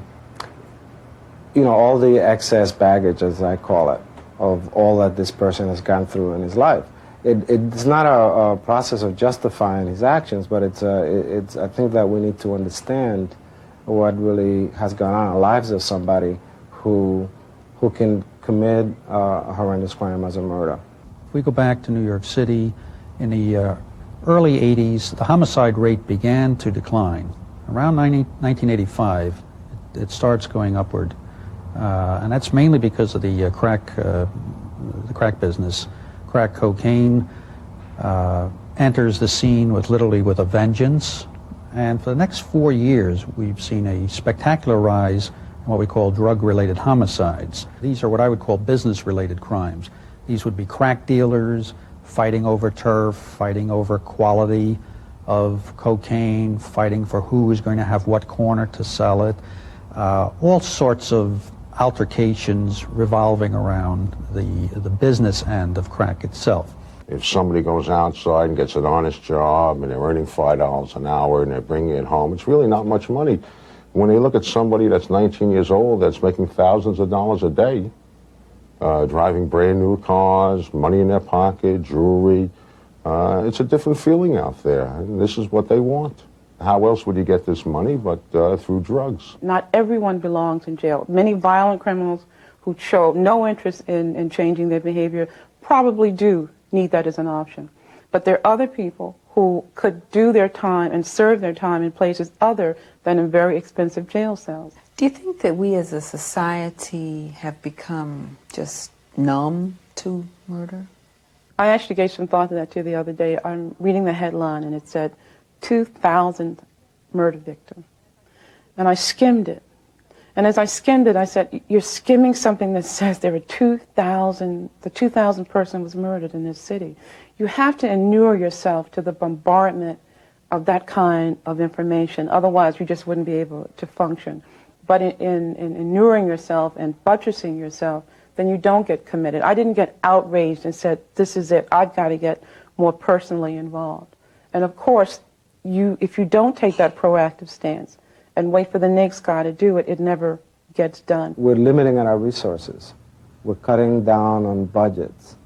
the excess baggage, as I call it, of all that this person has gone through in his life. It's not a process of justifying his actions, but I think that we need to understand what really has gone on in the lives of somebody who can commit a horrendous crime as a murder. If we go back to New York City, in the early 80s, the homicide rate began to decline. Around 1985, it starts going upward. And that's mainly because of the crack business. Crack cocaine enters the scene literally with a vengeance. And for the next 4 years, we've seen a spectacular rise in what we call drug-related homicides. These are what I would call business-related crimes. These would be crack dealers fighting over turf, fighting over quality, of cocaine, fighting for who is going to have what corner to sell it, all sorts of altercations revolving around the business end of crack itself. If somebody goes outside and gets an honest job and they're earning $5 an hour and they're bringing it home, it's really not much money. When they look at somebody that's 19 years old that's making thousands of dollars a day, driving brand new cars, money in their pocket, jewelry, it's a different feeling out there. And this is what they want. How else would you get this money but through drugs? Not everyone belongs in jail. Many violent criminals who show no interest in changing their behavior probably do need that as an option. But there are other people who could do their time and serve their time in places other than in very expensive jail cells. Do you think that we as a society have become just numb to murder? I actually gave some thought to that too the other day. I'm reading the headline and it said 2,000 murder victims. And I skimmed it. And as I skimmed it, I said, you're skimming something that says there were 2,000, the 2,000th person was murdered in this city. You have to inure yourself to the bombardment of that kind of information. Otherwise, you just wouldn't be able to function. But in inuring yourself and buttressing yourself, then you don't get committed. I didn't get outraged and said, this is it, I've got to get more personally involved. And of course, if you don't take that proactive stance and wait for the next guy to do it, it never gets done. We're limiting our resources. We're cutting down on budgets.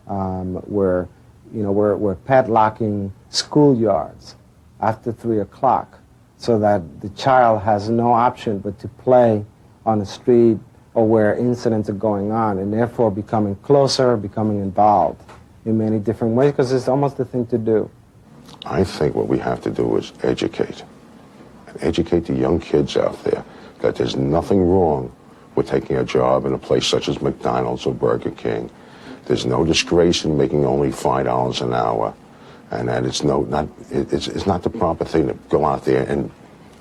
We're padlocking schoolyards after 3 o'clock so that the child has no option but to play on the street or where incidents are going on, and therefore becoming closer, becoming involved in many different ways, because it's almost the thing to do. I think what we have to do is educate. Educate the young kids out there that there's nothing wrong with taking a job in a place such as McDonald's or Burger King. There's no disgrace in making only $5 an hour, and that it's not the proper thing to go out there and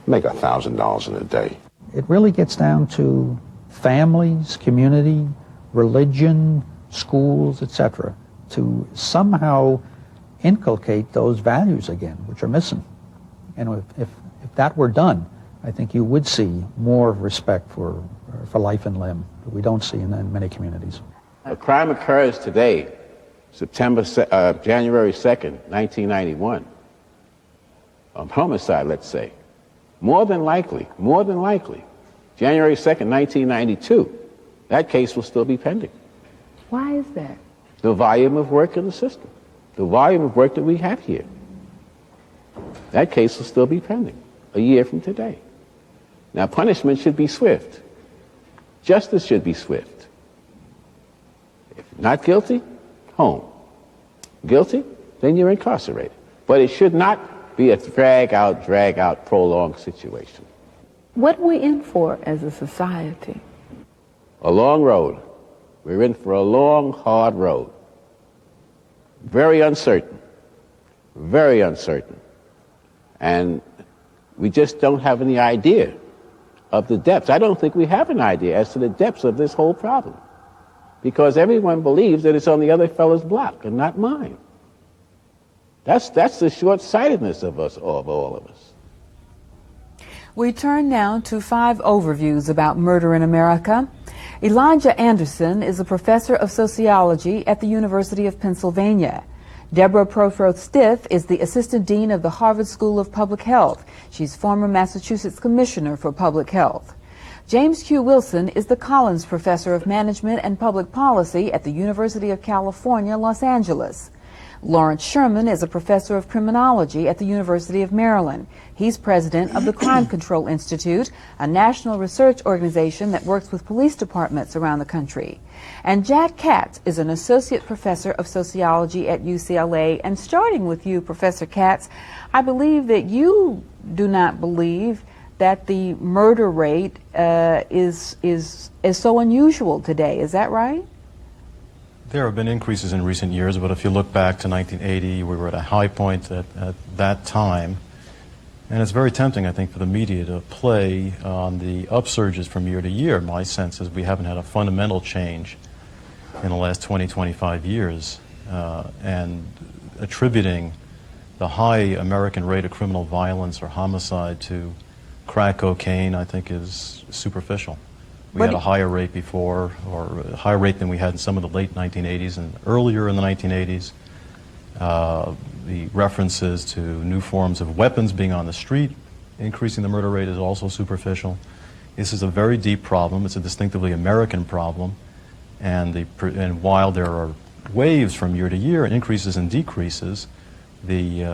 make $1,000 in a day. It really gets down to families, community, religion, schools, etc., to somehow inculcate those values again, which are missing. And if that were done, I think you would see more respect for life and limb that we don't see in many communities. A crime occurs today, January 2nd, 1991. A homicide, let's say. More than likely, January 2nd, 1992, that case will still be pending. Why is that? The volume of work in the system, the volume of work that we have here. That case will still be pending a year from today. Now, punishment should be swift. Justice should be swift. If not guilty, home. Guilty, then you're incarcerated. But it should not be a drag out, prolonged situation. What are we in for as a society? A long road. We're in for a long, hard road. Very uncertain. Very uncertain. And we just don't have any idea of the depths. I don't think we have an idea as to the depths of this whole problem. Because everyone believes that it's on the other fellow's block and not mine. That's the short-sightedness of all of us. We turn now to 5 overviews about murder in America. Elijah Anderson is a professor of sociology at the University of Pennsylvania. Deborah Prothrow-Stith is the assistant dean of the Harvard School of Public Health. She's former Massachusetts Commissioner for Public Health. James Q. Wilson is the Collins Professor of Management and Public Policy at the University of California, Los Angeles. Lawrence Sherman is a professor of criminology at the University of Maryland. He's president of the Crime Control Institute, a national research organization that works with police departments around the country. And Jack Katz is an associate professor of sociology at UCLA. And starting with you, Professor Katz, I believe that you do not believe that the murder rate is so unusual today. Is that right? There have been increases in recent years, but if you look back to 1980, we were at a high point at that time. And it's very tempting, I think, for the media to play on the upsurges from year to year. My sense is we haven't had a fundamental change in the last 20, 25 years. And attributing the high American rate of criminal violence or homicide to crack cocaine, I think, is superficial. We had a higher rate before, or a higher rate than we had in some of the late 1980s and earlier in the 1980s. The references to new forms of weapons being on the street, increasing the murder rate, is also superficial. This is a very deep problem. It's a distinctively American problem. And while there are waves from year to year, increases and decreases, the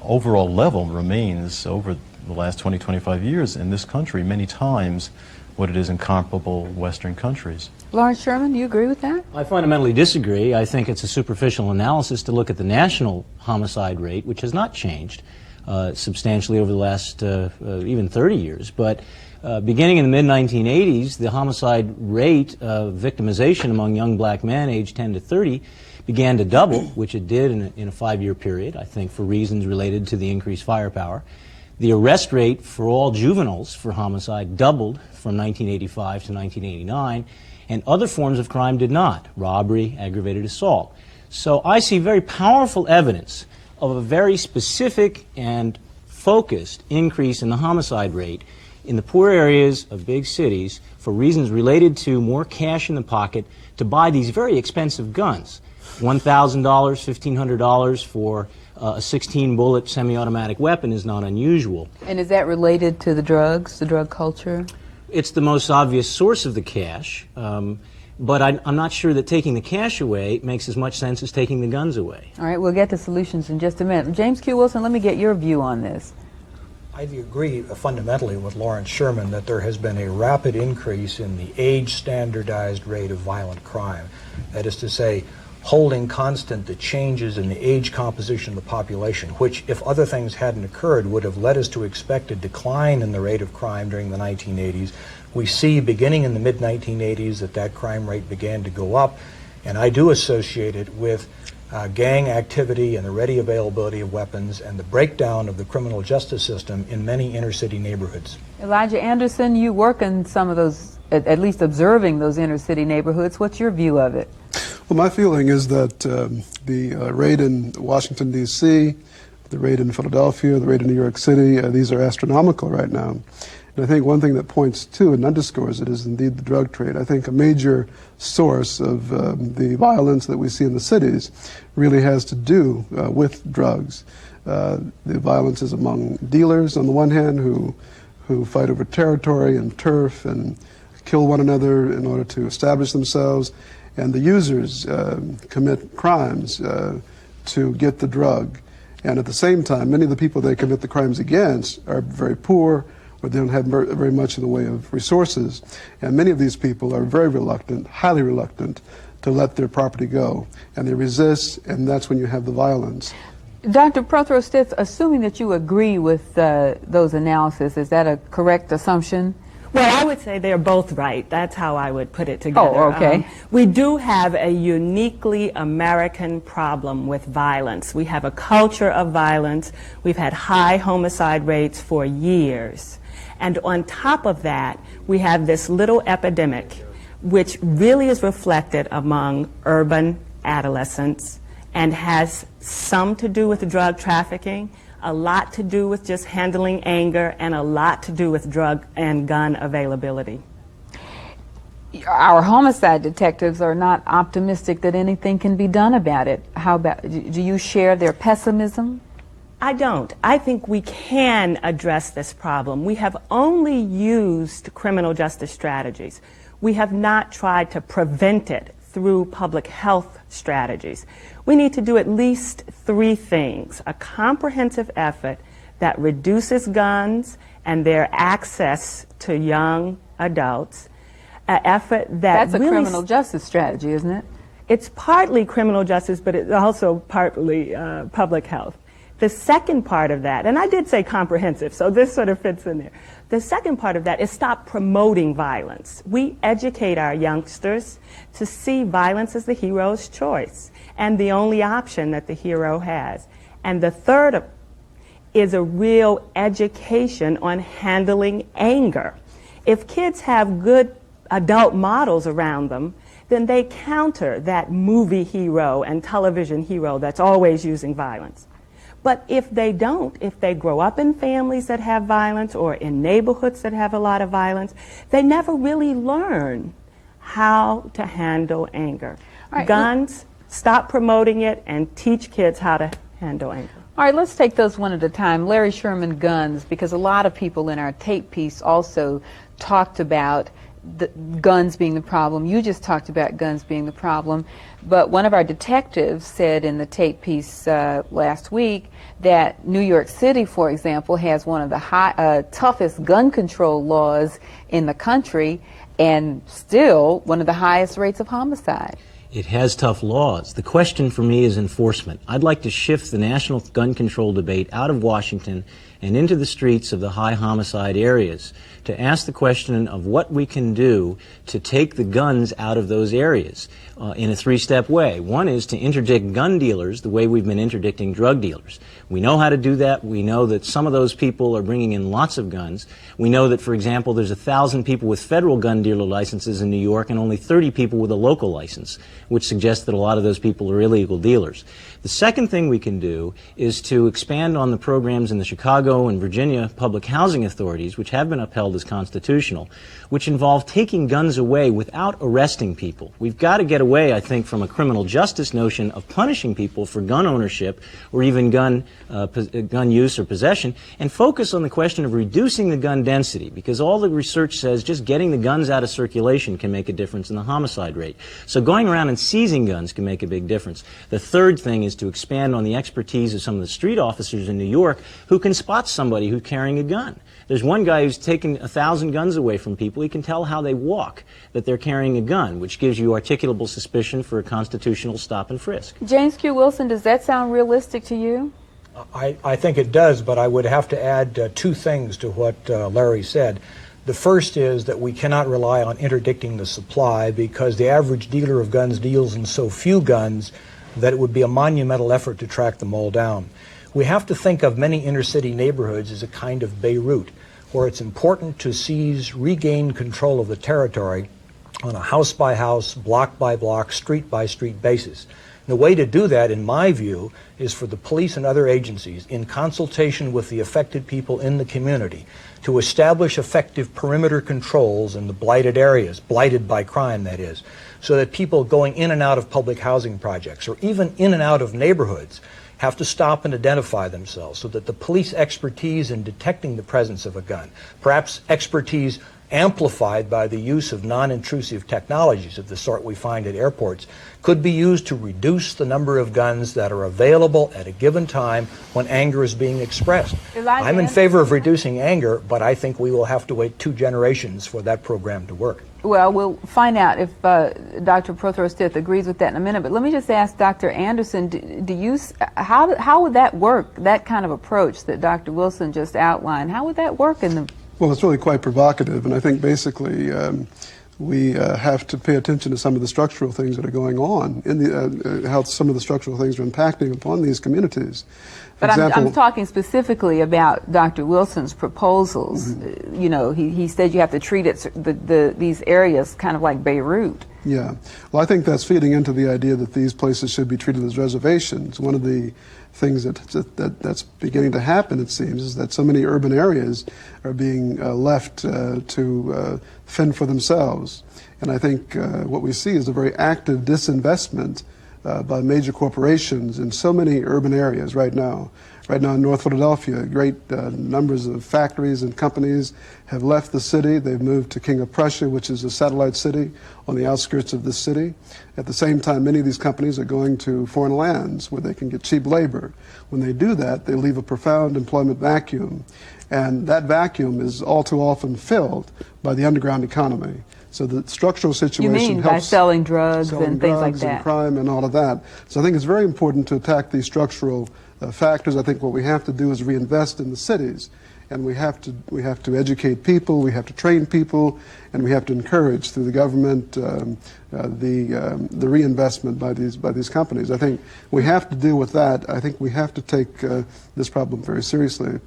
overall level remains over the last 20, 25 years in this country many times what it is in comparable Western countries. Lawrence Sherman, do you agree with that? I fundamentally disagree. I think it's a superficial analysis to look at the national homicide rate, which has not changed substantially over the last even 30 years. But beginning in the mid-1980s, the homicide rate of victimization among young black men aged 10 to 30 began to double, which it did in a 5-year period, I think for reasons related to the increased firepower. The arrest rate for all juveniles for homicide doubled from 1985 to 1989, and other forms of crime did not: robbery, aggravated assault. So I see very powerful evidence of a very specific and focused increase in the homicide rate in the poor areas of big cities for reasons related to more cash in the pocket to buy these very expensive guns. $1,000, $1,500 for a 16-bullet semi-automatic weapon is not unusual. And is that related to the drugs, the drug culture? It's the most obvious source of the cash, but I'm not sure that taking the cash away makes as much sense as taking the guns away. All right, we'll get to solutions in just a minute. James Q. Wilson, let me get your view on this. I agree fundamentally with Lawrence Sherman that there has been a rapid increase in the age-standardized rate of violent crime. That is to say, holding constant the changes in the age composition of the population, which, if other things hadn't occurred, would have led us to expect a decline in the rate of crime during the 1980s. We see, beginning in the mid-1980s, that crime rate began to go up, and I do associate it with gang activity and the ready availability of weapons and the breakdown of the criminal justice system in many inner-city neighborhoods. Elijah Anderson, you work in some of those, at least observing those inner-city neighborhoods. What's your view of it? Well, my feeling is that the rate in Washington, D.C., the rate in Philadelphia, the rate in New York City, these are astronomical right now. And I think one thing that points to and underscores it is indeed the drug trade. I think a major source of the violence that we see in the cities really has to do with drugs. The violence is among dealers on the one hand who fight over territory and turf and kill one another in order to establish themselves. And the users commit crimes to get the drug. And at the same time, many of the people they commit the crimes against are very poor, or they don't have very much in the way of resources. And many of these people are very reluctant, highly reluctant, to let their property go. And they resist, and that's when you have the violence. Dr. Prothero-Stitz, assuming that you agree with those analyses, is that a correct assumption? Well, I would say they're both right. That's how I would put it together. Oh, okay. We do have a uniquely American problem with violence. We have a culture of violence. We've had high homicide rates for years. And on top of that, we have this little epidemic, which really is reflected among urban adolescents and has some to do with drug trafficking, a lot to do with just handling anger, and a lot to do with drug and gun availability. Our homicide detectives are not optimistic that anything can be done about it. How about, do you share their pessimism? I don't. I think we can address this problem. We have only used criminal justice strategies. We have not tried to prevent it through public health strategies. We need to do at least 3 things: a comprehensive effort that reduces guns and their access to young adults, an effort that That's a criminal justice strategy, isn't it? It's partly criminal justice, but it's also partly public health. The second part of that, and I did say comprehensive, so this sort of fits in there. The second part of that is stop promoting violence. We educate our youngsters to see violence as the hero's choice and the only option that the hero has. And the third is a real education on handling anger. If kids have good adult models around them, then they counter that movie hero and television hero that's always using violence. But if they don't, if they grow up in families that have violence or in neighborhoods that have a lot of violence, they never really learn how to handle anger. Right. Guns, stop promoting it and teach kids how to handle anger. All right, let's take those one at a time. Larry Sherman, guns, because a lot of people in our tape piece also talked about the guns being the problem. You just talked about guns being the problem. But one of our detectives said in the tape piece last week that New York City, for example, has one of the toughest gun control laws in the country and still one of the highest rates of homicide. It has tough laws. The question for me is enforcement. I'd like to shift the national gun control debate out of Washington and into the streets of the high homicide areas to ask the question of what we can do to take the guns out of those areas in a three-step way. One is to interdict gun dealers the way we've been interdicting drug dealers. We know how to do that. We know that some of those people are bringing in lots of guns. We know that, for example, there's 1,000 people with federal gun dealer licenses in New York and only 30 people with a local license, which suggests that a lot of those people are illegal dealers. The second thing we can do is to expand on the programs in the Chicago and Virginia public housing authorities, which have been upheld as constitutional, which involve taking guns away without arresting people. We've got to get away, I think, from a criminal justice notion of punishing people for gun ownership or even gun use or possession, and focus on the question of reducing the gun density, because all the research says just getting the guns out of circulation can make a difference in the homicide rate. So going around and seizing guns can make a big difference. The third thing is to expand on the expertise of some of the street officers in New York who can spot somebody who's carrying a gun. There's one guy who's taken 1,000 guns away from people. He can tell how they walk that they're carrying a gun, which gives you articulable suspicion for a constitutional stop and frisk. James Q. Wilson, does that sound realistic to you? I think it does, but I would have to add two things to what Larry said. The first is that we cannot rely on interdicting the supply, because the average dealer of guns deals in so few guns that it would be a monumental effort to track them all down. We have to think of many inner city neighborhoods as a kind of Beirut, where it's important to regain control of the territory on a house by house, block by block, street by street basis. The way to do that, in my view, is for the police and other agencies, in consultation with the affected people in the community, to establish effective perimeter controls in the blighted areas, blighted by crime, that is, so that people going in and out of public housing projects, or even in and out of neighborhoods, have to stop and identify themselves, so that the police expertise in detecting the presence of a gun, perhaps expertise amplified by the use of non-intrusive technologies of the sort we find at airports, could be used to reduce the number of guns that are available at a given time when anger is being expressed. I'm in favor of reducing anger, but I think we will have to wait 2 generations for that program to work. Well, we'll find out if Dr. Prothero-Stith agrees with that in a minute, but let me just ask Dr. Anderson, how would that work, that kind of approach that Dr. Wilson just outlined, how would that work in the... Well, it's really quite provocative, and I think basically we have to pay attention to some of the structural things that are going on, in how some of the structural things are impacting upon these communities. But I'm talking specifically about Dr. Wilson's proposals. You know, he said you have to treat these areas kind of like Beirut. Yeah. Well, I think that's feeding into the idea that these places should be treated as reservations. One of the things that's beginning to happen, it seems, is that so many urban areas are being left to fend for themselves. And I think what we see is a very active disinvestment by major corporations in so many urban areas right now. Right now in North Philadelphia, great numbers of factories and companies have left the city. They've moved to King of Prussia, which is a satellite city on the outskirts of this city. At the same time, many of these companies are going to foreign lands where they can get cheap labor. When they do that, they leave a profound employment vacuum. And that vacuum is all too often filled by the underground economy. So the structural situation helps. You mean by selling drugs and things like that? And crime and all of that. So I think it's very important to attack these structural factors. I think what we have to do is reinvest in the cities, and we have to educate people, we have to train people, and we have to encourage through the government the reinvestment by these companies. I think we have to deal with that. I think we have to take this problem very seriously.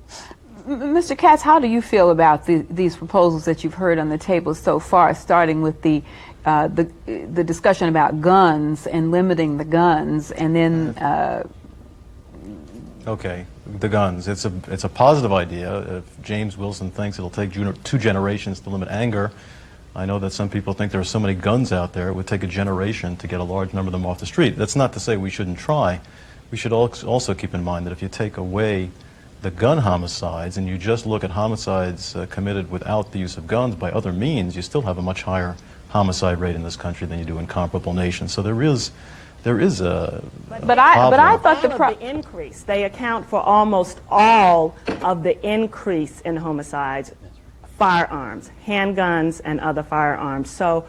Mr. Katz, how do you feel about these proposals that you've heard on the table so far, starting with the discussion about guns and limiting the guns, and then Okay, the guns. It's a positive idea. If James Wilson thinks it'll take 2 generations to limit anger, I know that some people think there are so many guns out there, it would take a generation to get a large number of them off the street. That's not to say we shouldn't try. We should also keep in mind that if you take away the gun homicides and you just look at homicides committed without the use of guns by other means, you still have a much higher homicide rate in this country than you do in comparable nations. So there is a But I thought the increase, they account for almost all of the increase in homicides, firearms, handguns, and other firearms. So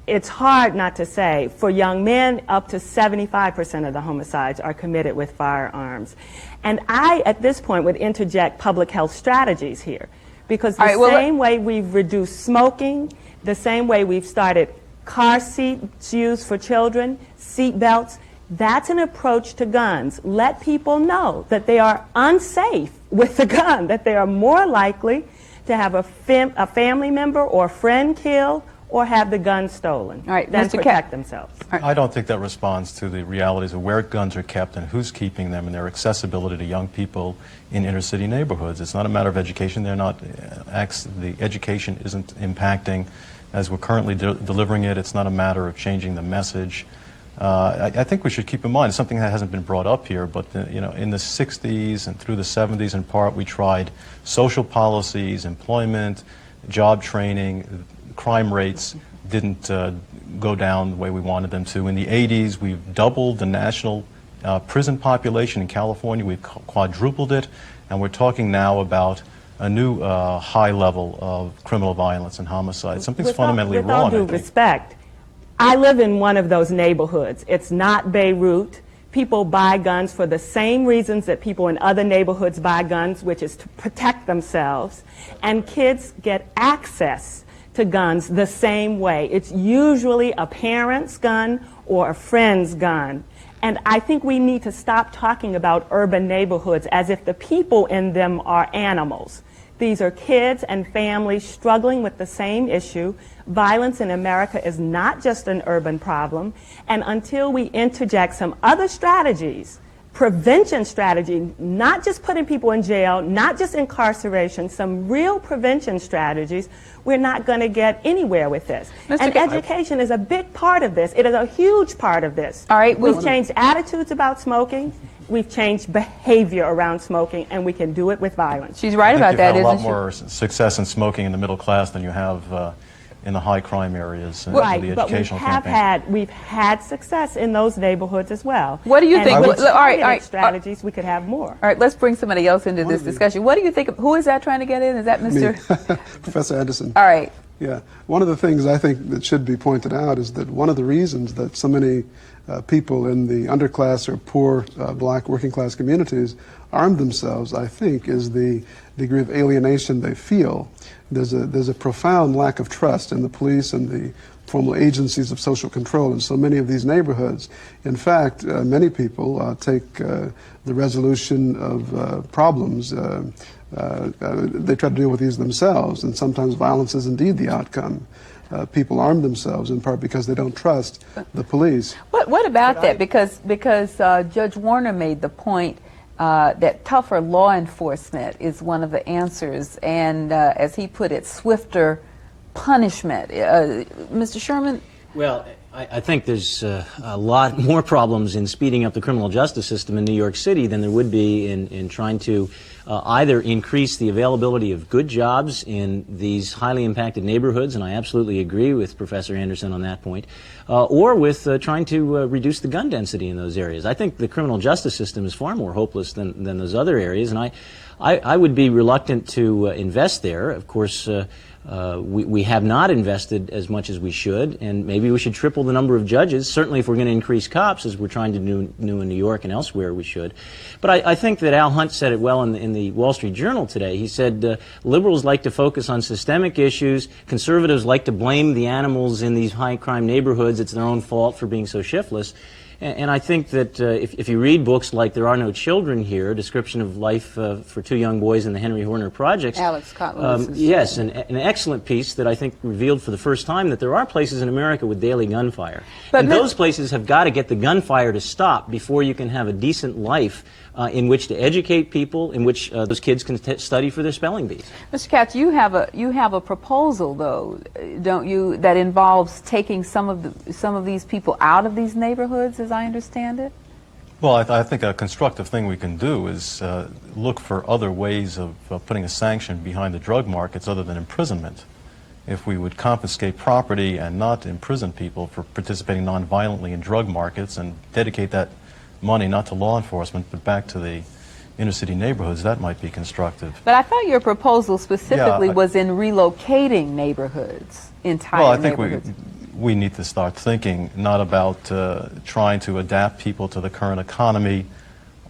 it's hard not to say, for young men, up to 75% of the homicides are committed with firearms. And I, at this point, would interject public health strategies here. Because the same way we've reduced smoking, the same way we've started car seats used for children, seat belts, that's an approach to guns. Let people know that they are unsafe with a gun, that they are more likely to have a family member or friend killed or have the gun stolen than protect themselves. I don't think that responds to the realities of where guns are kept and who's keeping them and their accessibility to young people in inner city neighborhoods. It's not a matter of education. The education isn't impacting as we're currently delivering it. It's not a matter of changing the message. I think we should keep in mind something that hasn't been brought up here, but in the 60s and through the 70s in part, we tried social policies, employment, job training. Crime rates didn't go down the way we wanted them to. In the 80s, we've doubled the national prison population in California. We've quadrupled it, and we're talking now about a new high level of criminal violence and homicide. Something's fundamentally wrong. With all due respect, I live in one of those neighborhoods. It's not Beirut. People buy guns for the same reasons that people in other neighborhoods buy guns, which is to protect themselves. And kids get access to guns the same way. It's usually a parent's gun or a friend's gun. And I think we need to stop talking about urban neighborhoods as if the people in them are animals. These are kids and families struggling with the same issue. Violence in America is not just an urban problem. And until we interject some other strategies, prevention strategy, not just putting people in jail, not just incarceration, some real prevention strategies, we're not going to get anywhere with this. And education is a big part of this. It is a huge part of this. All right, we've changed attitudes about smoking. We've changed behavior around smoking, and we can do it with violence. She's right about that, isn't she? You've had a lot more success in smoking in the middle class than you have in the high crime areas. Right, the but we've had success in those neighborhoods as well. What do you think? With strategies, we could have more. All right, let's bring somebody else into this discussion. What do you think? Who is that trying to get in? Is that Mr. Professor Anderson? All right. Yeah, one of the things I think that should be pointed out is that one of the reasons that so many people in the underclass or poor black working class communities arm themselves, I think, is the degree of alienation they feel. There's a profound lack of trust in the police and the formal agencies of social control in so many of these neighborhoods. In fact, many people take the resolution of problems, they try to deal with these themselves, and sometimes violence is indeed the outcome. People arm themselves in part because they don't trust the police. What about that? Because Judge Warner made the point that tougher law enforcement is one of the answers, and as he put it, swifter punishment. Mr. Sherman? Well, I think there's a lot more problems in speeding up the criminal justice system in New York City than there would be in trying to either increase the availability of good jobs in these highly impacted neighborhoods, and I absolutely agree with Professor Anderson on that point, or with trying to reduce the gun density in those areas. I think the criminal justice system is far more hopeless than those other areas, and I would be reluctant to invest there. Of course, we have not invested as much as we should, and maybe we should triple the number of judges. Certainly if we're going to increase cops, as we're trying to do in New York and elsewhere, we should. But I think that Al Hunt said it well in the Wall Street Journal today. He said liberals like to focus on systemic issues, conservatives like to blame the animals in these high crime neighborhoods. It's their own fault for being so shiftless. And I think that if you read books like There Are No Children Here, a description of life for two young boys in the Henry Horner projects. Alex Cotton. Yes, an excellent piece that I think revealed for the first time that there are places in America with daily gunfire. But and those places have got to get the gunfire to stop before you can have a decent life in which to educate people, in which those kids can study for their spelling bees. Mr. Katz, you have a proposal, though, don't you, that involves taking some of these people out of these neighborhoods, as I understand it? Well, I think a constructive thing we can do is look for other ways of putting a sanction behind the drug markets other than imprisonment. If we would confiscate property and not imprison people for participating nonviolently in drug markets and dedicate that money not to law enforcement but back to the inner city neighborhoods, that might be constructive. But I thought your proposal specifically was in relocating neighborhoods, entire neighborhoods. Well, I think we need to start thinking not about trying to adapt people to the current economy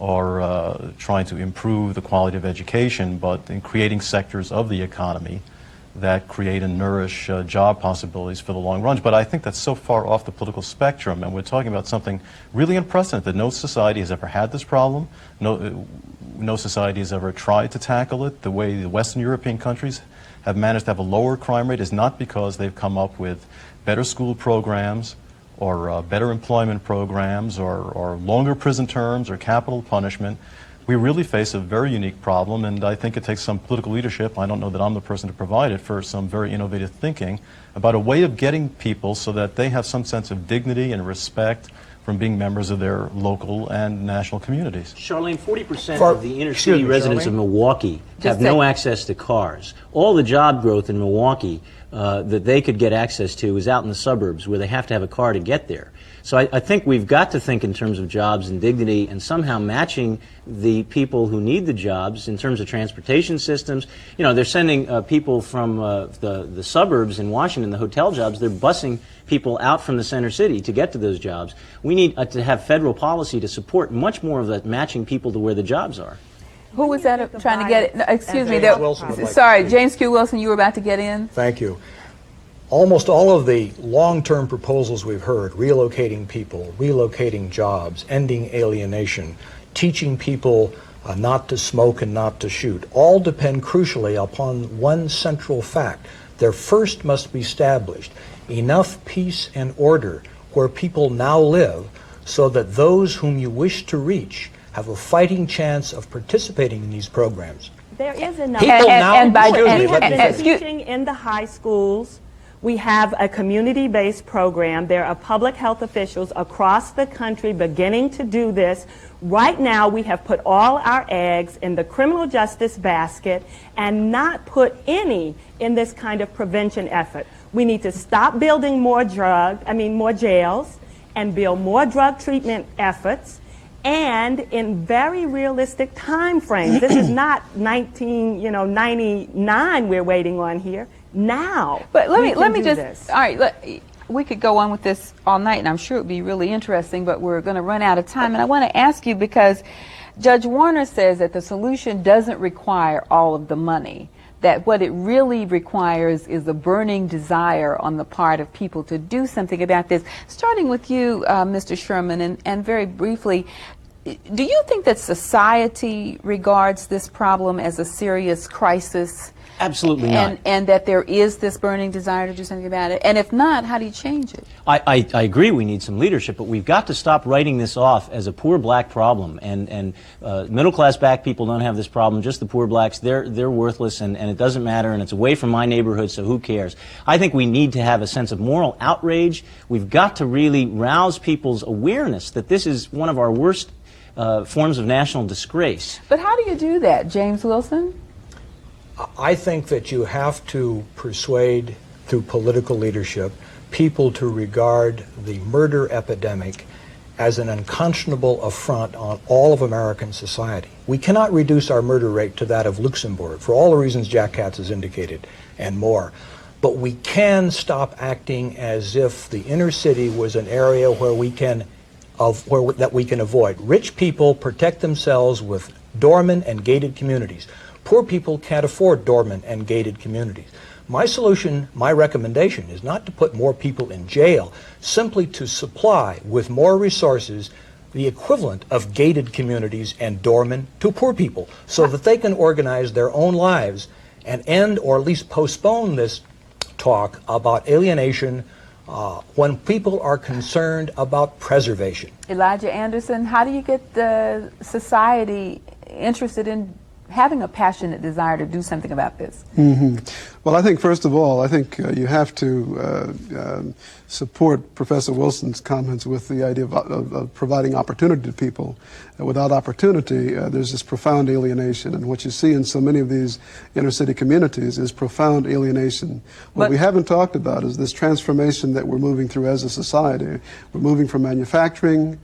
or trying to improve the quality of education, but in creating sectors of the economy that create and nourish job possibilities for the long run. But I think that's so far off the political spectrum, and we're talking about something really unprecedented. No society has ever had this problem. No society has ever tried to tackle it. The way the Western European countries have managed to have a lower crime rate is not because they've come up with better school programs or better employment programs or longer prison terms or capital punishment. We really face a very unique problem, and I think it takes some political leadership. I don't know that I'm the person to provide it, for some very innovative thinking about a way of getting people so that they have some sense of dignity and respect from being members of their local and national communities. Charlene, 40% of the inner city residents of Milwaukee have no access to cars. All the job growth in Milwaukee that they could get access to is out in the suburbs where they have to have a car to get there. So I think we've got to think in terms of jobs and dignity and somehow matching the people who need the jobs in terms of transportation systems. You know, they're sending people from the suburbs in Washington, the hotel jobs, they're busing people out from the center city to get to those jobs. We need to have federal policy to support much more of that matching people to where the jobs are. Who was that trying to get it? No, excuse me. Sorry, James Q. Wilson, you were about to get in? Thank you. Almost all of the long-term proposals we've heard, relocating people, relocating jobs, ending alienation, teaching people not to smoke and not to shoot, all depend crucially upon one central fact. There first must be established enough peace and order where people now live so that those whom you wish to reach have a fighting chance of participating in these programs. There is enough. People now, we have been teaching in the high schools. We have a community-based program. There are public health officials across the country beginning to do this. Right now, we have put all our eggs in the criminal justice basket and not put any in this kind of prevention effort. We need to stop building more jails and build more drug treatment efforts, and in very realistic time frames. This is not 99 we're waiting on here. Now, but let me just. All right, we could go on with this all night, and I'm sure it would be really interesting. But we're going to run out of time, and I want to ask you, because Judge Warner says that the solution doesn't require all of the money. That what it really requires is a burning desire on the part of people to do something about this. Starting with you, Mr. Sherman, and very briefly, do you think that society regards this problem as a serious crisis? Absolutely not. And that there is this burning desire to do something about it? And if not, how do you change it? I agree we need some leadership, but we've got to stop writing this off as a poor black problem. And middle-class black people don't have this problem, just the poor blacks. They're worthless, and it doesn't matter, and it's away from my neighborhood, so who cares? I think we need to have a sense of moral outrage. We've got to really rouse people's awareness that this is one of our worst forms of national disgrace. But how do you do that, James Wilson? I think that you have to persuade, through political leadership, people to regard the murder epidemic as an unconscionable affront on all of American society. We cannot reduce our murder rate to that of Luxembourg, for all the reasons Jack Katz has indicated, and more. But we can stop acting as if the inner city was an area where we can avoid. Rich people protect themselves with doormen and gated communities. Poor people can't afford doormen and gated communities. My solution, my recommendation is not to put more people in jail, simply to supply with more resources the equivalent of gated communities and doormen to poor people so that they can organize their own lives and end or at least postpone this talk about alienation when people are concerned about preservation. Elijah Anderson, how do you get the society interested in having a passionate desire to do something about this? Well, I think first of all, I think you have to support Professor Wilson's comments with the idea of providing opportunity to people. Without opportunity, there's this profound alienation, and what you see in so many of these inner city communities is profound alienation. What we haven't talked about is this transformation that we're moving through as a society. We're moving from manufacturing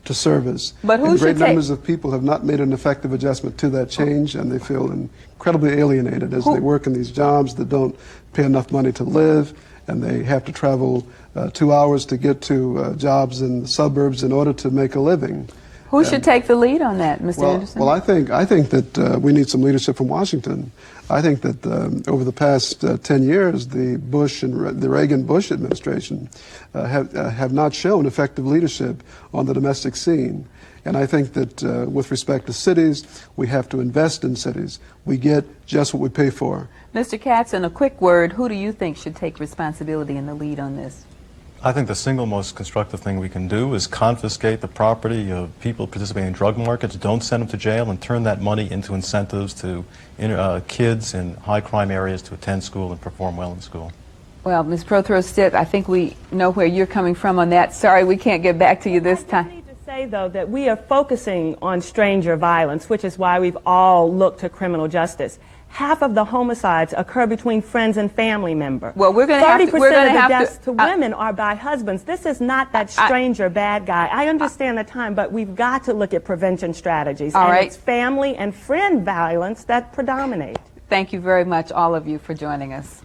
to service. But who and should great numbers of people have not made an effective adjustment to that change, and they feel incredibly alienated as they work in these jobs that don't pay enough money to live, and they have to travel 2 hours to get to jobs in the suburbs in order to make a living. Who should take the lead on that, Mr. Anderson? Well, I think that we need some leadership from Washington. I think that over the past 10 years, the Bush and the Reagan-Bush administration have not shown effective leadership on the domestic scene. And I think that with respect to cities, we have to invest in cities. We get just what we pay for. Mr. Katz, in a quick word, who do you think should take responsibility and the lead on this? I think the single most constructive thing we can do is confiscate the property of people participating in drug markets, don't send them to jail, and turn that money into incentives to kids in high crime areas to attend school and perform well in school. Well, Ms. Prothero-Stitt, I think we know where you're coming from on that. Sorry, we can't get back to you this time. I need to say, though, that we are focusing on stranger violence, which is why we've all looked to criminal justice. Half of the homicides occur between friends and family members. Well, we're going to have to. 30% of the deaths to women are by husbands. This is not that stranger bad guy. I understand the time, but we've got to look at prevention strategies. All right. It's family and friend violence that predominate. Thank you very much, all of you, for joining us.